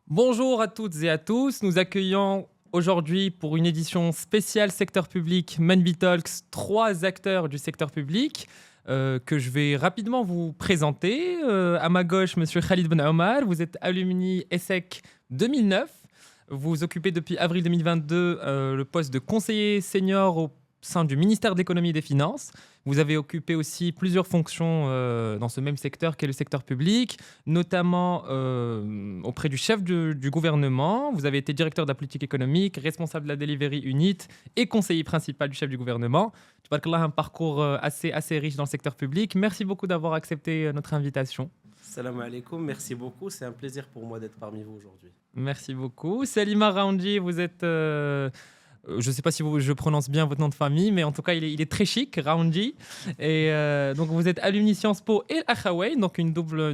Bonjour à toutes et à tous. Nous accueillons aujourd'hui pour une édition spéciale secteur public Manby Talks 3 acteurs du secteur public que je vais rapidement vous présenter. À ma gauche, Monsieur Khalid Ben Omar, vous êtes alumni ESSEC 2009. Vous occupez depuis avril 2022 le poste de conseiller senior au sein du ministère de l'économie et des finances. Vous avez occupé aussi plusieurs fonctions dans ce même secteur qu'est le secteur public, notamment auprès du chef du gouvernement. Vous avez été directeur de la politique économique, responsable de la Delivery Unit et conseiller principal du chef du gouvernement. Tabarakallah, un parcours assez riche dans le secteur public. Merci beaucoup d'avoir accepté notre invitation. Salam alaikum, merci beaucoup. C'est un plaisir pour moi d'être parmi vous aujourd'hui. Merci beaucoup. Salima Raoundji, vous êtes... je ne sais pas si je prononce bien votre nom de famille, mais en tout cas, il est très chic, Raoundji. Et donc, vous êtes alumni Sciences Po et Akhawaï, donc une double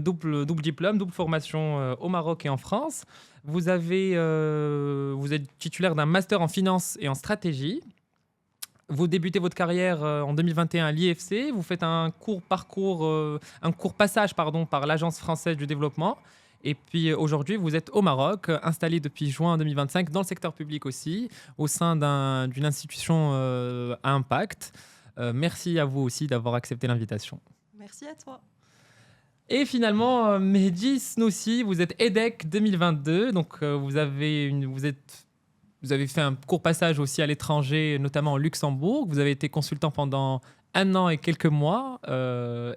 diplôme, double formation au Maroc et en France. Vous êtes titulaire d'un master en finance et en stratégie. Vous débutez votre carrière en 2021 à l'IFC. Vous faites un court passage par l'Agence française du développement. Et puis aujourd'hui, vous êtes au Maroc, installé depuis juin 2025 dans le secteur public aussi, au sein d'une institution à impact. Merci à vous aussi d'avoir accepté l'invitation. Merci à toi. Et finalement, Mehdi Snoussi, vous êtes EDEC 2022. Donc vous avez fait un court passage aussi à l'étranger, notamment au Luxembourg. Vous avez été consultant pendant 1 an et quelques mois.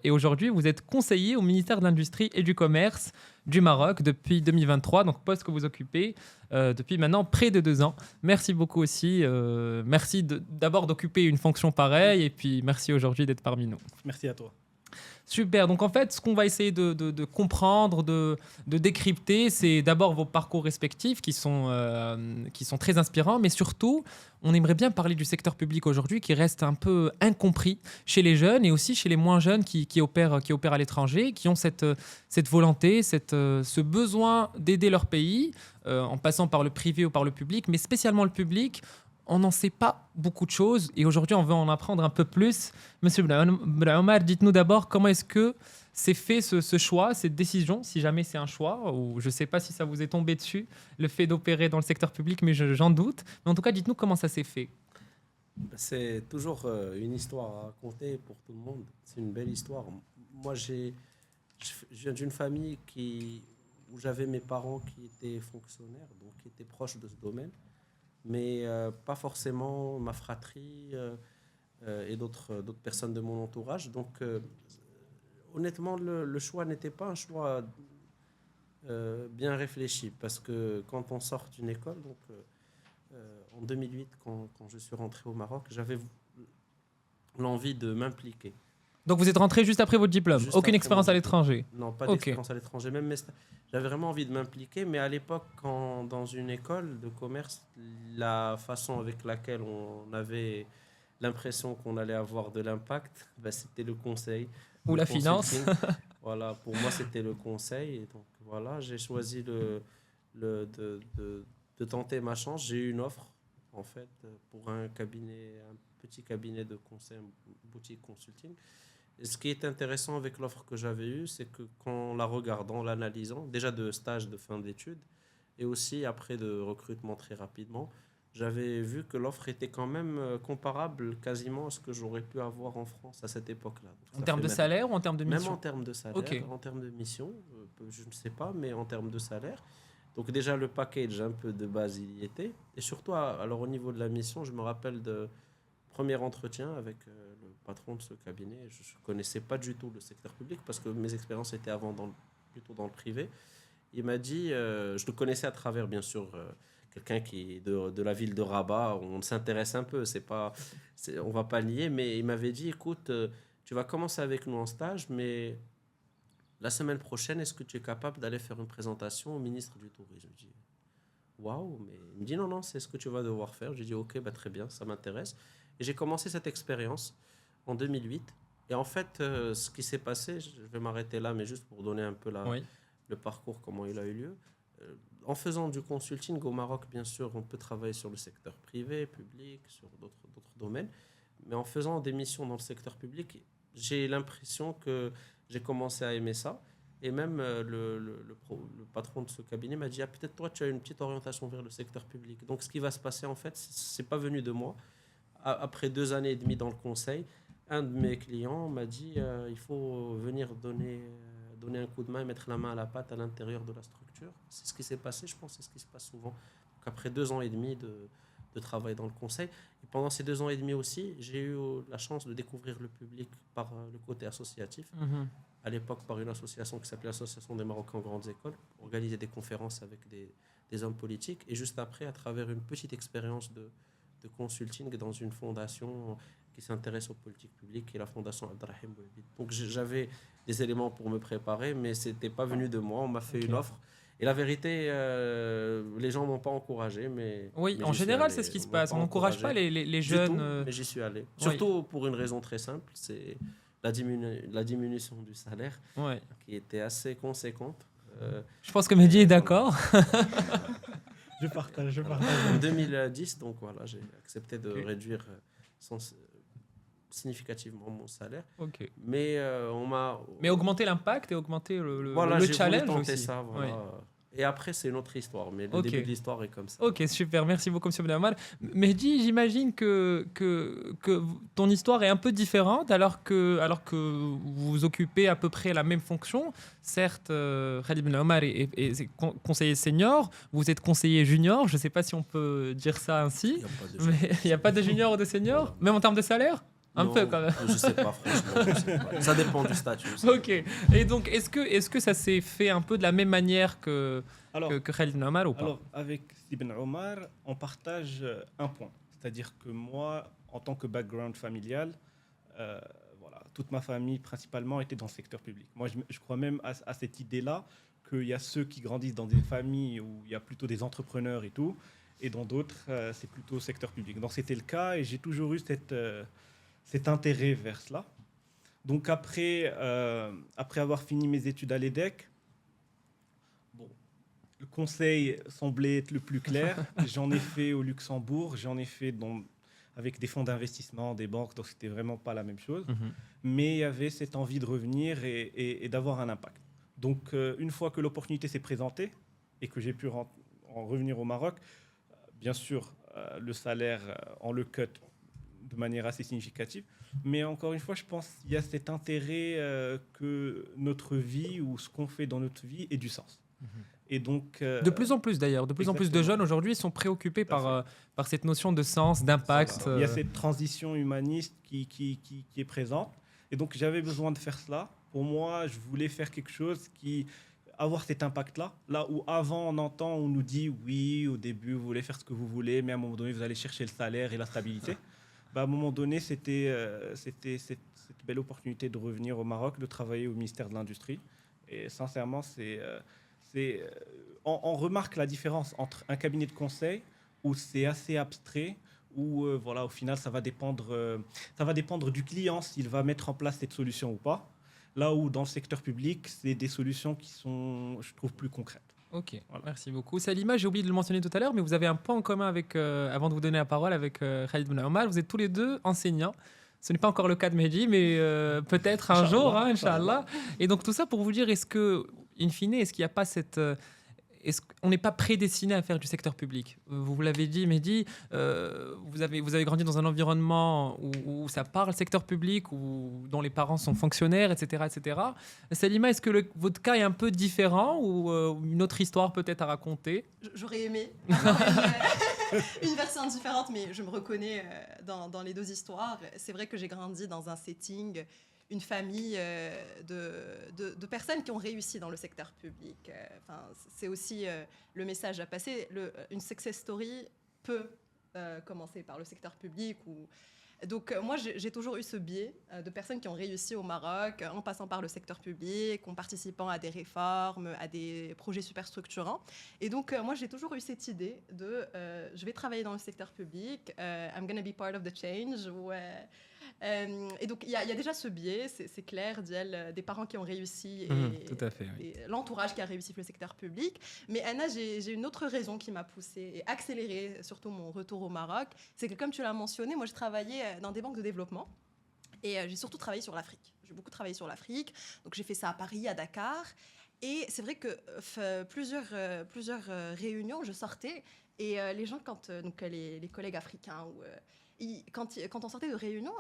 Et aujourd'hui, vous êtes conseiller au ministère de l'Industrie et du Commerce du Maroc depuis 2023, donc poste que vous occupez depuis maintenant près de 2 ans. Merci beaucoup aussi. Merci d'abord d'occuper une fonction pareille et puis merci aujourd'hui d'être parmi nous. Merci à toi. Super. Donc en fait, ce qu'on va essayer de comprendre, de décrypter, c'est d'abord vos parcours respectifs qui sont très inspirants, mais surtout, on aimerait bien parler du secteur public aujourd'hui qui reste un peu incompris chez les jeunes et aussi chez les moins jeunes qui opèrent à l'étranger, qui ont cette volonté, ce besoin d'aider leur pays en passant par le privé ou par le public, mais spécialement le public. On n'en sait pas beaucoup de choses et aujourd'hui, on veut en apprendre un peu plus. Monsieur Ben Omar, dites-nous d'abord comment est-ce que c'est fait ce choix, cette décision, si jamais c'est un choix, ou je ne sais pas si ça vous est tombé dessus, le fait d'opérer dans le secteur public, mais j'en doute. Mais en tout cas, dites-nous comment ça s'est fait. C'est toujours une histoire à raconter pour tout le monde. C'est une belle histoire. Moi, je viens d'une famille où j'avais mes parents qui étaient fonctionnaires, donc qui étaient proches de ce domaine, mais pas forcément ma fratrie et d'autres personnes de mon entourage. Donc, honnêtement, le choix n'était pas un choix bien réfléchi, parce que quand on sort d'une école, donc en 2008, quand je suis rentré au Maroc, j'avais l'envie de m'impliquer. Donc vous êtes rentré juste après votre diplôme, Juste aucune après expérience mon à diplôme. l'étranger. Non, pas Ok. d'expérience à l'étranger. J'avais vraiment envie de m'impliquer, mais à l'époque, dans une école de commerce, la façon avec laquelle on avait l'impression qu'on allait avoir de l'impact, c'était le conseil. Ou le la finance. consulting. Voilà, pour moi, c'était le conseil. Et donc, voilà, j'ai choisi de tenter ma chance. J'ai eu une offre, en fait, pour un petit cabinet de conseil, une boutique consulting. Et ce qui est intéressant avec l'offre que j'avais eue, c'est que qu'en la regardant, l'analysant, déjà de stage de fin d'études, et aussi après de recrutement très rapidement, j'avais vu que l'offre était quand même comparable quasiment à ce que j'aurais pu avoir en France à cette époque-là. Donc, En ça termes fait de salaire ou en termes de même mission? en termes de salaire, Ok. en termes de mission, je ne sais pas, mais en termes de salaire. Donc déjà le package un peu de base, il y était. Et surtout, alors au niveau de la mission, je me rappelle de premier entretien avec le patron de ce cabinet. Je ne connaissais pas du tout le secteur public parce que mes expériences étaient avant plutôt dans le privé. Il m'a dit, je le connaissais à travers bien sûr quelqu'un qui est de la ville de Rabat, on s'intéresse un peu, on va pas nier, mais il m'avait dit, écoute, tu vas commencer avec nous en stage, mais la semaine prochaine, est-ce que tu es capable d'aller faire une présentation au ministre du Tourisme? Je dis, waouh, mais il me dit, non, non, c'est ce que tu vas devoir faire. J'ai dit, ok, bah, très bien, ça m'intéresse. Et j'ai commencé cette expérience en 2008. Et en fait, ce qui s'est passé, je vais m'arrêter là, mais juste pour donner un peu Oui. le parcours, comment il a eu lieu. En faisant du consulting au Maroc, bien sûr, on peut travailler sur le secteur privé, public, sur d'autres domaines. Mais en faisant des missions dans le secteur public, j'ai l'impression que j'ai commencé à aimer ça. Et même le patron de ce cabinet m'a dit, ah, peut-être toi, tu as une petite orientation vers le secteur public. Donc, ce qui va se passer, en fait, c'est pas venu de moi. Après 2 années et demie dans le conseil, un de mes clients m'a dit, il faut venir donner un coup de main et mettre la main à la pâte à l'intérieur de la structure. C'est ce qui s'est passé, je pense, c'est ce qui se passe souvent. Donc, après 2 ans et demi de travail dans le conseil, et pendant ces 2 ans et demi aussi, j'ai eu la chance de découvrir le public par le côté associatif. À l'époque, par une association qui s'appelait l'Association des Marocains en grandes écoles, organiser des conférences avec des hommes politiques, et juste après, à travers une petite expérience de consulting dans une fondation qui s'intéresse aux politiques publiques, qui est la fondation Abdelrahim Bouhabib. Donc j'avais des éléments pour me préparer, mais ce n'était pas venu de moi, on m'a fait une offre. Et la vérité, les gens ne m'ont pas encouragé. Oui, mais en général, c'est ce qui se passe. On n'encourage pas les jeunes. Mais j'y suis allé. Surtout pour une raison très simple, c'est la diminution du salaire, qui était assez conséquente. Je pense que Mehdi est d'accord. Je partage. En 2010, donc voilà, j'ai accepté de réduire significativement mon salaire. Mais on m'a... Mais augmenter l'impact et augmenter le challenge j'ai voulu tenter aussi. Ça, voilà. Et après, c'est une autre histoire, mais le début de l'histoire est comme ça. Ok, super, merci beaucoup, M. Benhamar. Mehdi, j'imagine que ton histoire est un peu différente alors que vous occupez à peu près la même fonction. Certes, Khalid Benhamar est conseiller senior, vous êtes conseiller junior, je ne sais pas si on peut dire ça ainsi. Il n'y a pas de junior ou de senior, voilà. Même en termes de salaire ? Un peu quand même. Je sais pas, franchement. Je sais pas. Ça dépend du statut. Ok. Et donc, est-ce que ça s'est fait un peu de la même manière que Khalid Ben Omar ou pas? Alors, avec Ibn Omar, on partage un point. C'est-à-dire que moi, en tant que background familial, voilà, toute ma famille principalement était dans le secteur public. Moi, je crois même à cette idée-là qu'il y a ceux qui grandissent dans des familles où il y a plutôt des entrepreneurs et tout, et dans d'autres, c'est plutôt secteur public. Donc, c'était le cas et j'ai toujours eu cet intérêt vers cela. Donc après avoir fini mes études à l'EDEC, le conseil semblait être le plus clair. J'en ai fait au Luxembourg, j'en ai fait avec des fonds d'investissement, des banques, donc c'était vraiment pas la même chose. Mais il y avait cette envie de revenir et d'avoir un impact. Donc une fois que l'opportunité s'est présentée et que j'ai pu en revenir au Maroc, bien sûr, le salaire, on le cut de manière assez significative. Mais encore une fois, je pense qu'il y a cet intérêt que notre vie ou ce qu'on fait dans notre vie ait du sens. Et donc, de plus en plus d'ailleurs, de plus en plus de jeunes aujourd'hui sont préoccupés par cette notion de sens, d'impact. Il y a cette transition humaniste qui est présente. Et donc, j'avais besoin de faire cela. Pour moi, je voulais faire quelque chose avoir cet impact-là. Là où avant, on nous dit, oui, au début, vous voulez faire ce que vous voulez, mais à un moment donné, vous allez chercher le salaire et la stabilité. À un moment donné, c'était cette belle opportunité de revenir au Maroc, de travailler au ministère de l'Industrie. Et sincèrement, on remarque la différence entre un cabinet de conseil où c'est assez abstrait, où voilà, au final, ça va dépendre du client s'il va mettre en place cette solution ou pas. Là où dans le secteur public, c'est des solutions qui sont, je trouve, plus concrètes. Ok, voilà. Merci beaucoup. Salima, j'ai oublié de le mentionner tout à l'heure, mais vous avez un point en commun avant de vous donner la parole avec Khalid Ben Omar. Vous êtes tous les deux enseignants. Ce n'est pas encore le cas de Mehdi, mais peut-être un jour, Inch'Allah. Et donc tout ça pour vous dire, est-ce que, in fine, est-ce qu'il n'y a pas cette... Est-ce qu'on n'est pas prédestiné à faire du secteur public? Vous l'avez dit, Mehdi, vous avez grandi dans un environnement où ça parle secteur public, dont les parents sont fonctionnaires, etc. etc. Salima, est-ce que votre cas est un peu différent ou une autre histoire peut-être à raconter? J'aurais aimé une version différente, mais je me reconnais dans les deux histoires. C'est vrai que j'ai grandi dans un setting, une famille de personnes qui ont réussi dans le secteur public. C'est aussi le message à passer. Une success story peut commencer par le secteur public. Donc moi, j'ai toujours eu ce biais de personnes qui ont réussi au Maroc en passant par le secteur public, en participant à des réformes, à des projets super structurants. Et donc moi, j'ai toujours eu cette idée de je vais travailler dans le secteur public, I'm gonna be part of the change. Et donc il y a déjà ce biais, c'est clair, des parents qui ont réussi tout à fait, oui. et l'entourage qui a réussi le secteur public. Mais Anna, j'ai une autre raison qui m'a poussée et accéléré surtout mon retour au Maroc. C'est que comme tu l'as mentionné, moi je travaillais dans des banques de développement et j'ai surtout travaillé sur l'Afrique. j'ai beaucoup travaillé sur l'Afrique. Donc, j'ai fait ça à Paris, à Dakar. Et c'est vrai que plusieurs réunions, je sortais et les gens, donc les collègues africains, quand on sortait de réunion,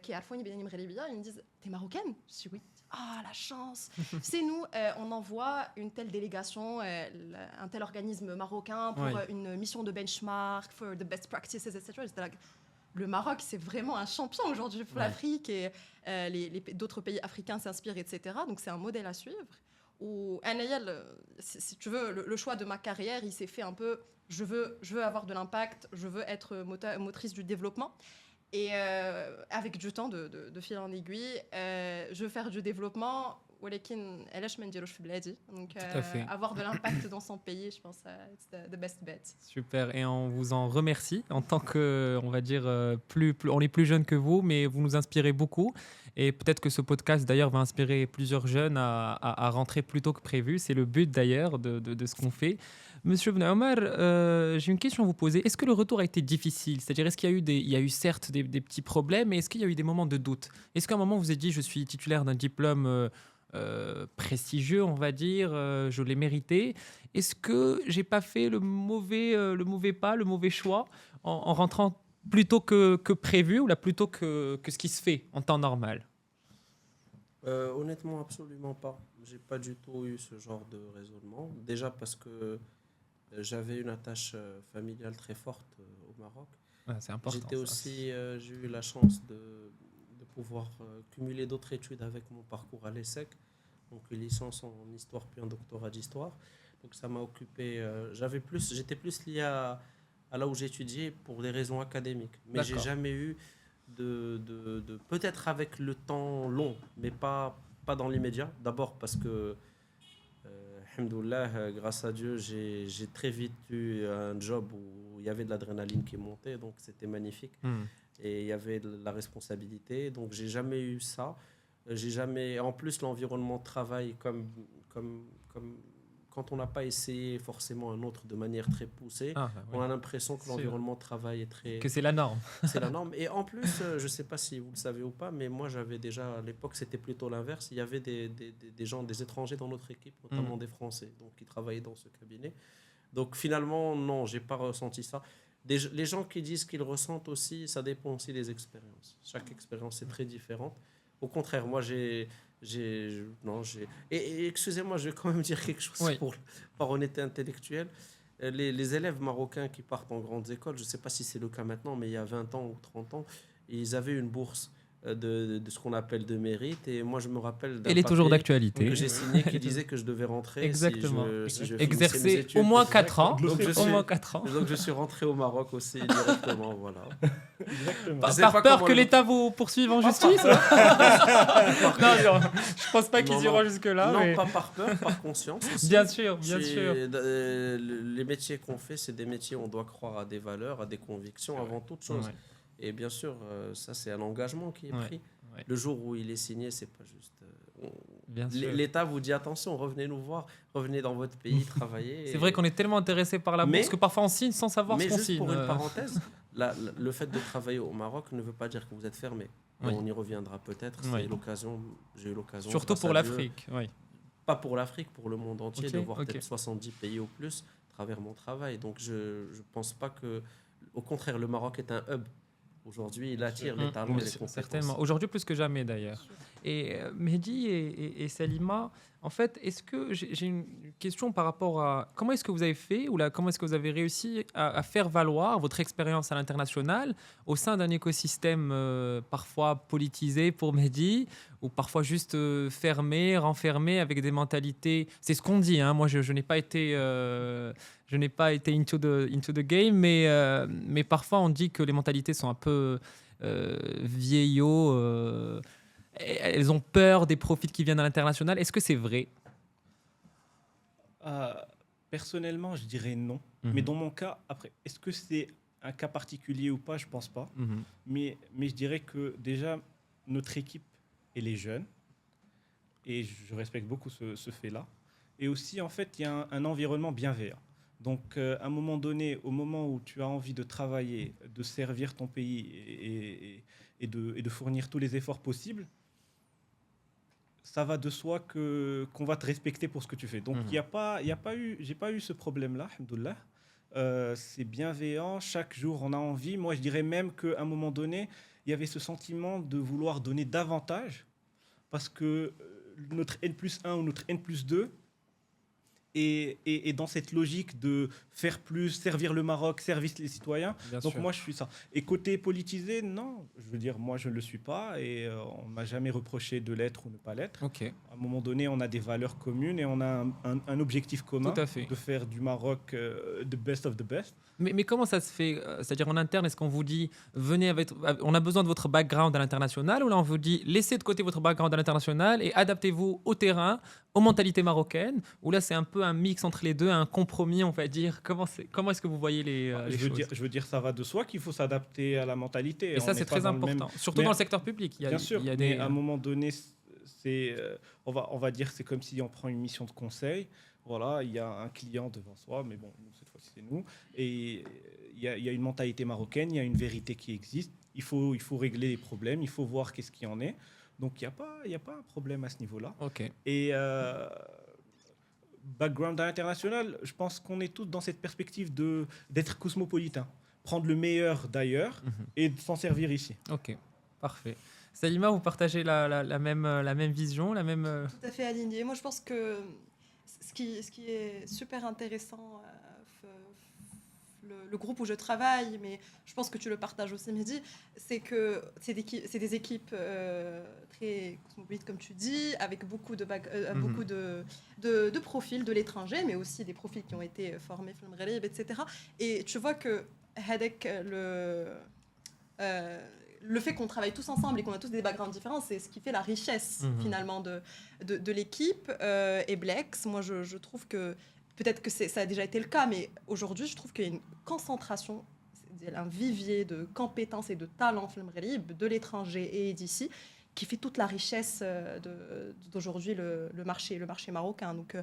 qui est Alphoni Benim Relibia, ils me disent « T'es marocaine ?» Je dis « Oui. » Ah, la chance. C'est nous, on envoie une telle délégation, un tel organisme marocain pour une mission de benchmark, for the best practices, etc. Le Maroc, c'est vraiment un champion aujourd'hui pour l'Afrique et d'autres pays africains s'inspirent, etc. Donc, c'est un modèle à suivre. Où si tu veux, le choix de ma carrière, il s'est fait un peu, je veux avoir de l'impact, je veux être motrice du développement. Et avec du temps, de fil en aiguille, je veux faire du développement. Donc, avoir de l'impact dans son pays, je pense, c'est the best bet. Super, et on vous en remercie. En tant que, on va dire, on est plus jeunes que vous, mais vous nous inspirez beaucoup. Et peut-être que ce podcast, d'ailleurs, va inspirer plusieurs jeunes à rentrer plus tôt que prévu. C'est le but, d'ailleurs, de ce qu'on fait. Monsieur Ben Omar, j'ai une question à vous poser. Est-ce que le retour a été difficile ? C'est-à-dire, est-ce qu'il y a eu certes des petits problèmes, mais est-ce qu'il y a eu des moments de doute ? Est-ce qu'à un moment, vous vous êtes dit, je suis titulaire d'un diplôme prestigieux, on va dire, je l'ai mérité. Est-ce que j'ai pas fait le mauvais pas, le mauvais choix en rentrant plus tôt que prévu ou là plutôt que ce qui se fait en temps normal ? Honnêtement, absolument pas. J'ai pas du tout eu ce genre de raisonnement. Déjà parce que j'avais une attache familiale très forte au Maroc. Ah, c'est important. J'étais aussi, j'ai eu la chance de pouvoir cumuler d'autres études avec mon parcours à l'ESSEC, donc une licence en histoire puis un doctorat d'histoire. Donc ça m'a occupé. J'étais plus lié à là où j'étudiais pour des raisons académiques, mais j'ai jamais eu peut-être avec le temps long, mais pas dans l'immédiat. D'abord parce que alhamdoulilah, grâce à Dieu, j'ai très vite eu un job où il y avait de l'adrénaline qui montait, donc c'était magnifique. Et il y avait de la responsabilité, donc j'ai jamais eu ça. J'ai jamais, en plus, l'environnement de travail, comme quand on n'a pas essayé forcément un autre de manière très poussée, on a l'impression que l'environnement de travail est très... Que c'est la norme. C'est la norme. Et en plus, je ne sais pas si vous le savez ou pas, mais moi, j'avais déjà, à l'époque, c'était plutôt l'inverse. Il y avait des gens, des étrangers dans notre équipe, notamment des Français, donc, qui travaillaient dans ce cabinet. Donc, finalement, non, je n'ai pas ressenti ça. Les gens qui disent qu'ils ressentent aussi, ça dépend aussi des expériences. Chaque expérience est très différente. Au contraire, moi, et excusez-moi, je vais quand même dire quelque chose par honnêteté intellectuelle. Les élèves marocains qui partent en grandes écoles, je ne sais pas si c'est le cas maintenant, mais il y a 20 ans ou 30 ans, ils avaient une bourse de ce qu'on appelle de mérite. Et moi, je me rappelle d'un Elle est toujours d'actualité. Que j'ai signé qui disait que je devais rentrer. Exactement. Si je exercer au moins 4 ans. Donc, au moins 4 ans. Donc, je suis rentré au Maroc aussi directement. Voilà. Par peur que l'État vous poursuive en justice. Non, je pense pas qu'ils iront jusque-là. Non, mais... pas par peur, par conscience aussi. Bien sûr. Les métiers qu'on fait, c'est des métiers où on doit croire à des valeurs, à des convictions avant toute chose. Et bien sûr, ça, c'est un engagement qui est pris. Le jour où il est signé, c'est pas juste... L'État vous dit attention, revenez nous voir, revenez dans votre pays, travailler. C'est vrai qu'on est tellement intéressé par la bourse que parfois on signe sans savoir ce qu'on signe. Mais juste pour une parenthèse, le fait de travailler au Maroc ne veut pas dire que vous êtes fermé. On y reviendra peut-être. J'ai eu l'occasion. Surtout pour l'Afrique. Pas pour l'Afrique, pour le monde entier, de voir peut-être 70 pays au plus à travers mon travail. Donc je pense pas que... Au contraire, le Maroc est un hub. Aujourd'hui, il attire les talents et les compétences. Certainement. Aujourd'hui, plus que jamais, d'ailleurs. Et Mehdi et Salima, en fait, est-ce que j'ai une question par rapport à comment est-ce que vous avez fait ou comment est-ce que vous avez réussi à faire valoir votre expérience à l'international au sein d'un écosystème parfois politisé pour Mehdi ou parfois juste fermé, renfermé avec des mentalités. C'est ce qu'on dit. Moi, je n'ai pas été into the game, mais parfois on dit que les mentalités sont un peu vieillots. Elles ont peur des profils qui viennent à l'international. Est-ce que c'est vrai ? Personnellement, je dirais non. Mais dans mon cas, après, est-ce que c'est un cas particulier ou pas ? Je pense pas. Mais je dirais que déjà, notre équipe, elle est jeune. Et je respecte beaucoup ce fait-là. Et aussi, en fait, il y a un environnement bienveillant. Donc, à un moment donné, au moment où tu as envie de travailler, de servir ton pays et de fournir tous les efforts possibles, ça va de soi qu'on va te respecter pour ce que tu fais. Donc, j'ai pas eu ce problème-là, alhamdoulilah. C'est bienveillant, chaque jour on a envie. Moi, je dirais même qu'à un moment donné, il y avait ce sentiment de vouloir donner davantage parce que notre N+1 ou notre N+2 et dans cette logique de faire plus, servir le Maroc, servir les citoyens. Bien Donc sûr. moi, je suis ça. Et côté politisé, non. Je veux dire, moi, je ne le suis pas et on ne m'a jamais reproché de l'être ou ne pas l'être. Ok, À un moment donné, on a des valeurs communes et on a un objectif commun tout à fait. de faire du Maroc the best of the best. Mais comment ça se fait? C'est-à-dire en interne, est-ce qu'on vous dit, venez avec, on a besoin de votre background à l'international, ou là on vous dit, laissez de côté votre background à l'international et adaptez-vous au terrain, aux mentalités marocaines, ou là c'est un peu un mix entre les deux, un compromis, on va dire. Comment est-ce que vous voyez les choses? Je veux dire, ça va de soi qu'il faut s'adapter à la mentalité. Et ça On c'est n'est pas très dans le important, même- surtout Mais- dans le secteur public. Bien sûr, il y a mais des... à un moment donné, on va dire c'est comme si on prend une mission de conseil. Voilà, il y a un client devant soi, mais bon, nous, cette fois-ci c'est nous. Et il y a une mentalité marocaine, il y a une vérité qui existe. Il faut régler les problèmes, il faut voir qu'est-ce qu'il y en est. Donc il n'y a pas un problème à ce niveau-là. Ok. Et background international, je pense qu'on est tous dans cette perspective d'être cosmopolitain. Prendre le meilleur d'ailleurs et de s'en servir ici. Ok, parfait. Salima, vous partagez la même vision, la même... Tout à fait aligné. Moi, je pense que ce qui est super intéressant, le groupe où je travaille, mais je pense que tu le partages aussi, Mehdi, c'est que c'est des équipes très cosmopolites, comme tu dis, avec beaucoup beaucoup de profils de l'étranger, mais aussi des profils qui ont été formés, etc. Et tu vois que Hedek, le fait qu'on travaille tous ensemble et qu'on a tous des backgrounds différents, c'est ce qui fait la richesse finalement de l'équipe. Et Blex, moi je trouve que, peut-être que ça a déjà été le cas, mais aujourd'hui je trouve qu'il y a une concentration, un vivier de compétences et de talents de l'étranger et d'ici, qui fait toute la richesse d'aujourd'hui le marché marocain. Donc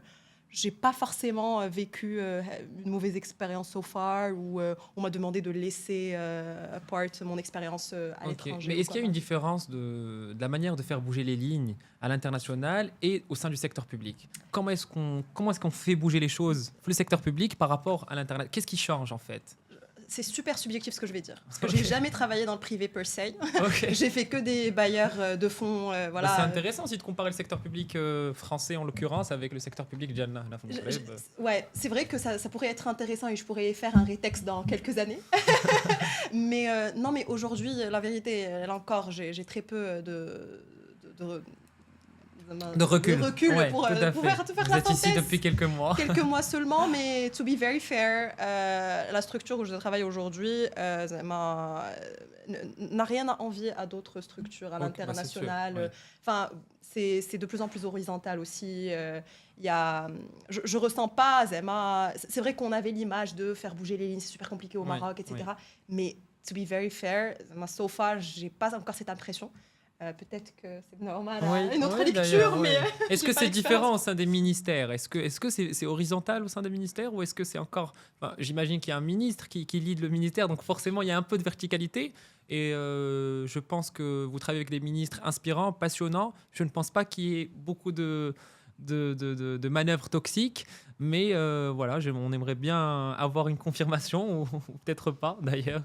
j'ai pas forcément vécu une mauvaise expérience so far, où on m'a demandé de laisser apart mon expérience à l'étranger. Mais est-ce qu'il y a une différence de la manière de faire bouger les lignes à l'international et au sein du secteur public? Comment est-ce qu'on fait bouger les choses, le secteur public par rapport à l'international? Qu'est-ce qui change en fait? C'est super subjectif ce que je vais dire, parce que j'ai jamais travaillé dans le privé per se. Okay. J'ai fait que des bailleurs de fonds. Voilà. C'est intéressant aussi de comparer le secteur public français en l'occurrence avec le secteur public Jannah. Ouais, c'est vrai que ça pourrait être intéressant et je pourrais faire un rétexte dans quelques années. Mais non, mais aujourd'hui, la vérité, là encore, j'ai très peu de recul ouais, pour faire Vous la êtes synthèse. ici depuis quelques mois. Quelques mois seulement, mais to be very fair, la structure où je travaille aujourd'hui n'a rien à envier à d'autres structures à l'international. Enfin, c'est de plus en plus horizontal aussi. Je ressens pas, c'est vrai qu'on avait l'image de faire bouger les lignes, c'est super compliqué au Maroc, etc. Mais to be very fair, so far, j'ai pas encore cette impression. Peut-être que c'est normal à une autre lecture, mais... Est-ce que c'est différent au sein des ministères? Est-ce que c'est horizontal au sein des ministères, ou est-ce que c'est encore... Enfin, j'imagine qu'il y a un ministre qui lead le ministère, donc forcément il y a un peu de verticalité, et je pense que vous travaillez avec des ministres inspirants, passionnants. Je ne pense pas qu'il y ait beaucoup de manœuvres toxiques, mais voilà, on aimerait bien avoir une confirmation, ou peut-être pas d'ailleurs.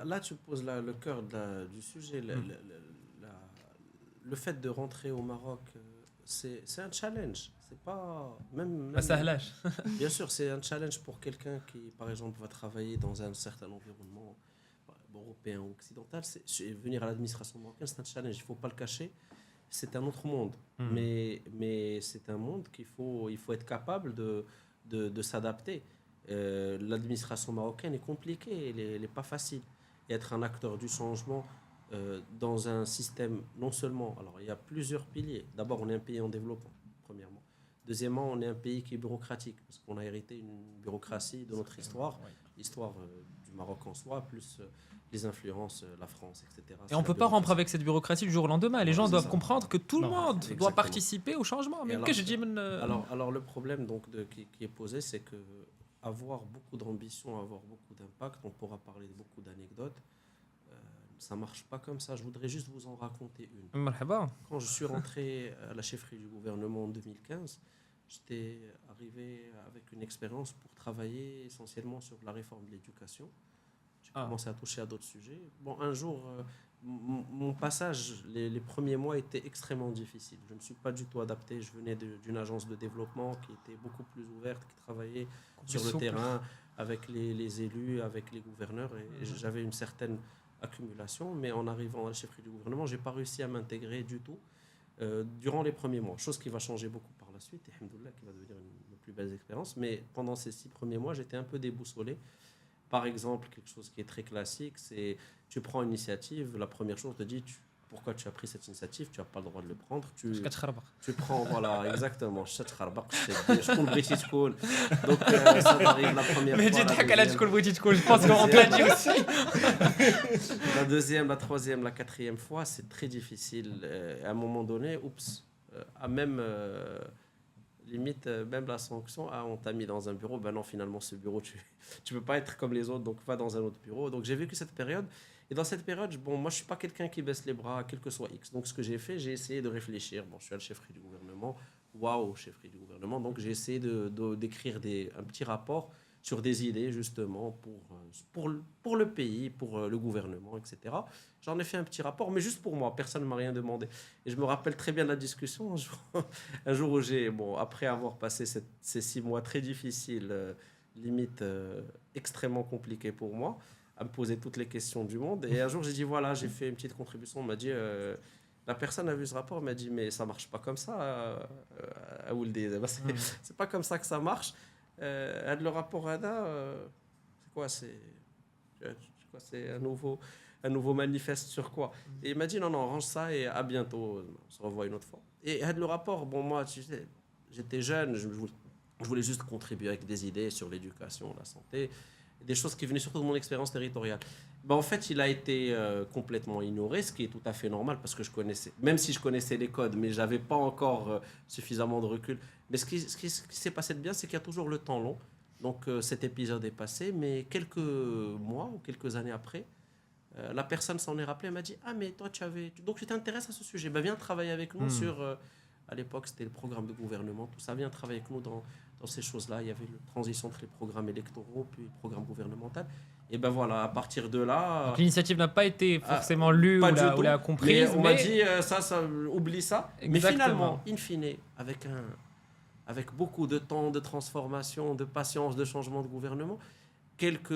Là, tu poses le cœur du sujet. Le fait de rentrer au Maroc, c'est un challenge. C'est pas même Ça lâche. Bien sûr, c'est un challenge pour quelqu'un qui, par exemple, va travailler dans un certain environnement européen ou occidental. Venir à l'administration marocaine, c'est un challenge. Il faut pas le cacher. C'est un autre monde, mais c'est un monde il faut être capable de s'adapter. L'administration marocaine est compliquée, elle n'est pas facile. Et être un acteur du changement dans un système, non seulement... Alors, il y a plusieurs piliers. D'abord, on est un pays en développement, premièrement. Deuxièmement, on est un pays qui est bureaucratique, parce qu'on a hérité une bureaucratie de notre histoire, l'histoire du Maroc en soi, plus les influences, la France, etc. Et on ne peut pas rompre avec cette bureaucratie du jour au lendemain. Les gens doivent comprendre que tout le monde doit exactement. participer au changement. Mais alors, que je dis... alors, le problème donc, qui est posé, c'est que avoir beaucoup d'ambition, avoir beaucoup d'impact, on pourra parler de beaucoup d'anecdotes, ça marche pas comme ça. Je voudrais juste vous en raconter une. Marhaba. Quand je suis rentré à la chefferie du gouvernement en 2015, j'étais arrivé avec une expérience pour travailler essentiellement sur la réforme de l'éducation. J'ai commencé à toucher à d'autres sujets. Bon, un jour, mon passage, les premiers mois étaient extrêmement difficiles. Je ne me suis pas du tout adapté. Je venais d'une agence de développement qui était beaucoup plus ouverte, qui travaillait sur le terrain avec les élus, avec les gouverneurs. Et j'avais une certaine accumulation. Mais en arrivant à la chefferie du gouvernement, je n'ai pas réussi à m'intégrer du tout durant les premiers mois. Chose qui va changer beaucoup par la suite, et alhamdoulilah, qui va devenir une plus belle expérience. Mais pendant ces 6 premiers mois, j'étais un peu déboussolé. Par exemple, quelque chose qui est très classique, c'est tu prends une initiative, la première chose, on te dit pourquoi tu as pris cette initiative, tu n'as pas le droit de le prendre. Tu prends, voilà, exactement. Je donc, ça arrive la première Mais fois. je pense qu'on te l'a dit aussi. La deuxième, la troisième, la quatrième fois, c'est très difficile. À un moment donné, à même... limite, même la sanction, on t'a mis dans un bureau, ben non, finalement, ce bureau, tu peux pas être comme les autres, donc va dans un autre bureau. Donc j'ai vécu cette période, et dans cette période, bon, moi, je suis pas quelqu'un qui baisse les bras, quel que soit X. Donc ce que j'ai fait, j'ai essayé de réfléchir. Bon, je suis à la chefferie du gouvernement, chefferie du gouvernement, donc j'ai essayé d'écrire un petit rapport sur des idées, justement, pour le pays, pour le gouvernement, etc. J'en ai fait un petit rapport, mais juste pour moi, personne ne m'a rien demandé. Et je me rappelle très bien de la discussion, un jour où après avoir passé ces 6 mois très difficiles, limite extrêmement compliqués pour moi, à me poser toutes les questions du monde, et un jour j'ai dit, voilà, j'ai fait une petite contribution, on m'a dit... la personne a vu ce rapport, m'a dit, mais ça marche pas comme ça, à Ouldi. C'est pas comme ça que ça marche. Le rapport ADA, c'est quoi? C'est un nouveau manifeste sur quoi? Et il m'a dit, non, range ça et à bientôt, on se revoit une autre fois. Et le rapport, bon, moi, tu sais, j'étais jeune, je voulais juste contribuer avec des idées sur l'éducation, la santé, des choses qui venaient surtout de mon expérience territoriale. En fait, il a été complètement ignoré, ce qui est tout à fait normal, parce que même si je connaissais les codes, mais je n'avais pas encore suffisamment de recul. Mais ce qui s'est passé de bien, c'est qu'il y a toujours le temps long. Donc cet épisode est passé, mais quelques mois ou quelques années après, la personne s'en est rappelée, elle m'a dit, ah mais toi donc tu t'intéresses à ce sujet, viens travailler avec nous sur, à l'époque c'était le programme de gouvernement, tout ça, viens travailler avec nous dans ces choses-là. Il y avait la transition entre les programmes électoraux puis le programme gouvernemental. Et ben voilà, à partir de là... Donc l'initiative n'a pas été forcément lue ou la comprise. Mais on m'a dit, oublie ça. Exactement. Mais finalement, in fine, avec beaucoup de temps, de transformation, de patience, de changement de gouvernement, quelques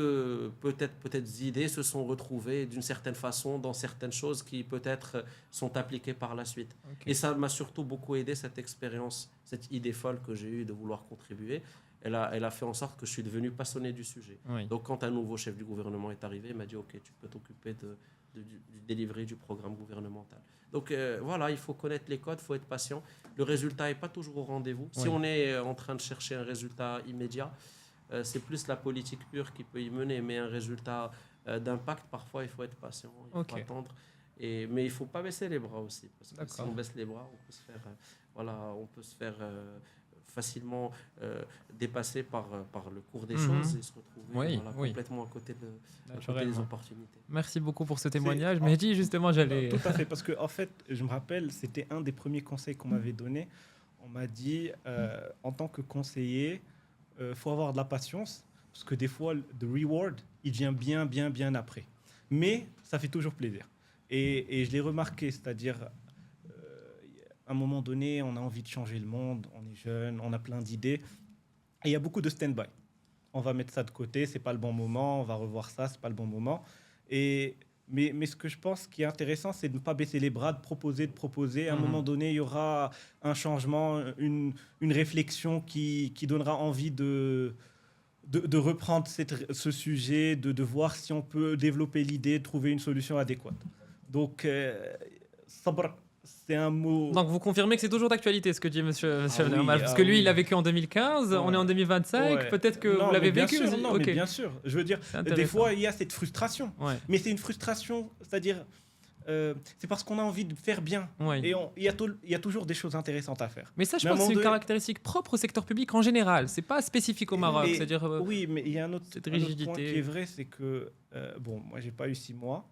peut-être idées se sont retrouvées d'une certaine façon dans certaines choses qui peut-être sont appliquées par la suite. Okay. Et ça m'a surtout beaucoup aidé, cette expérience, cette idée folle que j'ai eue de vouloir contribuer. Elle a fait en sorte que je suis devenu passionné du sujet. Oui. Donc quand un nouveau chef du gouvernement est arrivé, il m'a dit ok, tu peux t'occuper du délivrer du programme gouvernemental. Donc voilà, il faut connaître les codes, il faut être patient. Le résultat n'est pas toujours au rendez-vous. Oui. Si on est en train de chercher un résultat immédiat, c'est plus la politique pure qui peut y mener, mais un résultat d'impact, parfois il faut être patient, il faut attendre. Mais il ne faut pas baisser les bras aussi, parce que si on baisse les bras, on peut se faire facilement dépasser par le cours des choses et se retrouver complètement à côté des opportunités. Merci beaucoup pour ce témoignage. Mehdi, justement, j'allais... Tout à fait, parce que en fait, je me rappelle, c'était un des premiers conseils qu'on m'avait donné. On m'a dit, en tant que conseiller, faut avoir de la patience, parce que des fois, le reward, il vient bien après. Mais ça fait toujours plaisir. Et je l'ai remarqué, c'est-à-dire, à un moment donné, on a envie de changer le monde, on est jeune, on a plein d'idées, et il y a beaucoup de stand-by. On va mettre ça de côté, c'est pas le bon moment, on va revoir ça, c'est pas le bon moment. Mais ce que je pense qui est intéressant, c'est de ne pas baisser les bras, de proposer. À un moment donné, il y aura un changement, une réflexion qui donnera envie de reprendre ce sujet, de voir si on peut développer l'idée, de trouver une solution adéquate. Donc, sabr, c'est un mot... Donc, vous confirmez que c'est toujours d'actualité, ce que dit monsieur Lermal, parce que lui, il l'a vécu en 2015, on est en 2025, peut-être que vous l'avez vécu sûr, aussi. Non, mais bien sûr. Je veux dire, des fois, il y a cette frustration. Ouais. Mais c'est une frustration, c'est-à-dire, c'est parce qu'on a envie de faire bien. Ouais. Et il y a toujours des choses intéressantes à faire. Mais ça, je pense que c'est une caractéristique propre au secteur public en général. C'est pas spécifique au Maroc. Oui, mais il y a un autre point qui est vrai, c'est que, moi, j'ai pas eu 6 mois.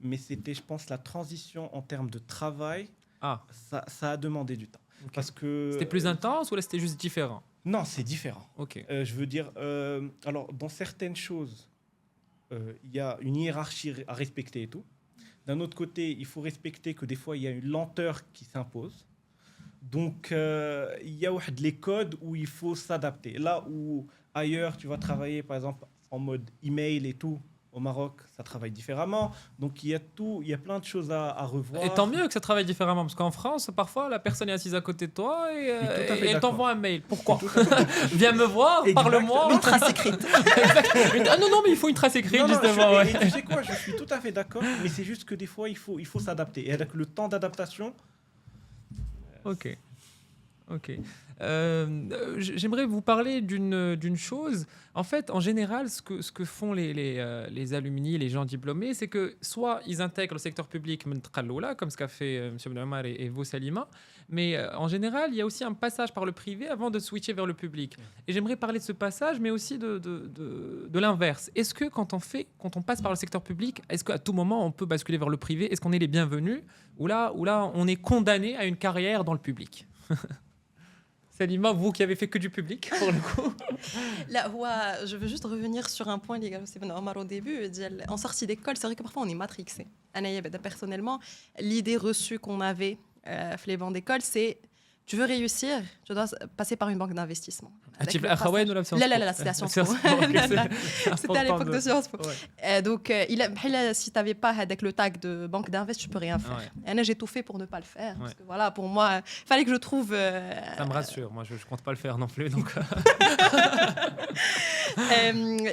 mais c'était, je pense, la transition en termes de travail. Ah, Ça a demandé du temps. ok. Parce que C'était plus intense ou là c'était juste différent? non, c'est différent. Ok. Je veux dire, alors dans certaines choses, il y a une hiérarchie à respecter et tout. D'un autre côté, il faut respecter que des fois, il y a une lenteur qui s'impose. Donc, il y a les codes où il faut s'adapter. Là où ailleurs, tu vas travailler, par exemple, en mode email et tout, au Maroc, ça travaille différemment. Donc, il y a plein de choses à revoir. Et tant mieux que ça travaille différemment, parce qu'en France, parfois, la personne est assise à côté de toi et, Je suis tout à fait et elle d'accord. t'envoie un mail. Pourquoi? Viens me voir, Exactement. parle-moi. Une trace écrite. Ah non, mais il faut une trace écrite, Non, justement. ouais. et tu sais quoi, je suis tout à fait d'accord, mais c'est juste que des fois, il faut s'adapter. Et avec le temps d'adaptation, Ok. Ok. J'aimerais vous parler d'une chose. En fait, en général, ce que font les alumni, les gens diplômés, c'est que soit ils intègrent le secteur public, comme ce qu'a fait M. Benhamar et vous, Salima, mais en général, il y a aussi un passage par le privé avant de switcher vers le public. Et j'aimerais parler de ce passage, mais aussi de l'inverse. Est-ce que quand on passe par le secteur public, est-ce qu'à tout moment, on peut basculer vers le privé? Est-ce qu'on est les bienvenus? Ou là, on est condamné à une carrière dans le public? Salima, vous qui avez fait que du public, pour le coup. Là, ouais, je veux juste revenir sur un point, les gars, c'est Omar au début. En sortie d'école, c'est vrai que parfois on est matrixé. Personnellement, l'idée reçue qu'on avait les bancs d'école, c'est tu veux réussir, tu dois passer par une banque d'investissement. C'était à Sciences Po. C'était à Sciences Po. C'était à l'époque de Sciences Po. Donc, si tu n'avais pas avec le tag de banque d'invest, tu peux rien faire. Et là, j'ai tout fait pour ne pas le faire. Parce que voilà, pour moi, il fallait que je trouve. Ça me rassure. Moi, je ne compte pas le faire non plus. Donc.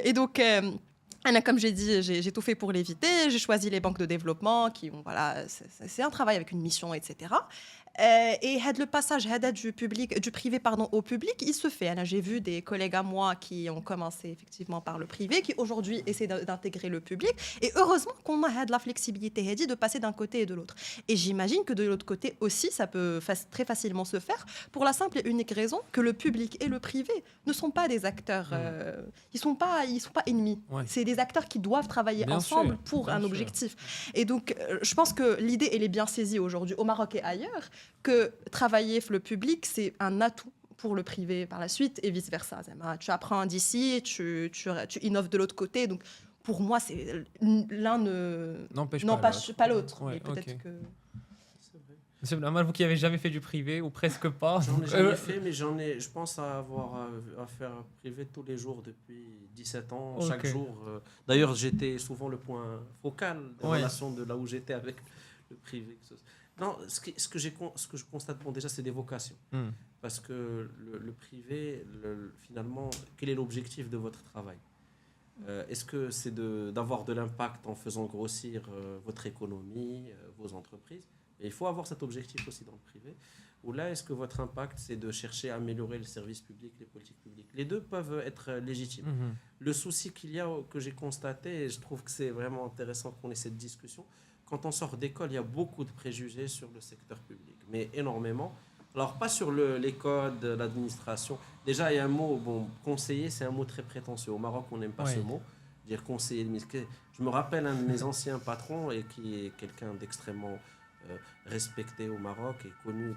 Et donc. Comme j'ai dit, j'ai tout fait pour l'éviter. J'ai choisi les banques de développement qui ont, voilà, c'est un travail avec une mission, etc. Et le passage du privé au public, il se fait. J'ai vu des collègues à moi qui ont commencé effectivement par le privé, qui aujourd'hui essaient d'intégrer le public. Et heureusement qu'on a de la flexibilité de passer d'un côté et de l'autre. Et j'imagine que de l'autre côté aussi, ça peut très facilement se faire pour la simple et unique raison que le public et le privé ne sont pas des acteurs. Ils sont pas ennemis. Ouais. C'est des acteurs qui doivent travailler ensemble pour un objectif. Et donc, je pense que l'idée, elle est bien saisie aujourd'hui au Maroc et ailleurs, que travailler le public, c'est un atout pour le privé par la suite et vice-versa. Tu apprends d'ici, tu innoves de l'autre côté. Donc, pour moi, l'un n'empêche pas l'autre. Ouais, et peut-être que... Monsieur Benhamar, vous qui n'avez jamais fait du privé, ou presque pas. J'en ai jamais fait, mais je pense avoir à faire privé tous les jours depuis 17 ans, chaque jour. D'ailleurs, j'étais souvent le point focal des relations de là où j'étais avec le privé. Non, ce que je constate, déjà, c'est des vocations. Parce que le privé, finalement, quel est l'objectif de votre travail? Est-ce que c'est d'avoir de l'impact en faisant grossir votre économie, vos entreprises? Et il faut avoir cet objectif aussi dans le privé. Ou là, est-ce que votre impact, c'est de chercher à améliorer le service public, les politiques publiques? Les deux peuvent être légitimes. Le souci qu'il y a, que j'ai constaté, et je trouve que c'est vraiment intéressant qu'on ait cette discussion, quand on sort d'école, il y a beaucoup de préjugés sur le secteur public, mais énormément. Alors, pas sur les codes, l'administration. Déjà, il y a un mot, conseiller, c'est un mot très prétentieux. Au Maroc, on n'aime pas ce mot. Dire conseiller. Je me rappelle un de mes anciens patrons, et qui est quelqu'un d'extrêmement respecté au Maroc et connu.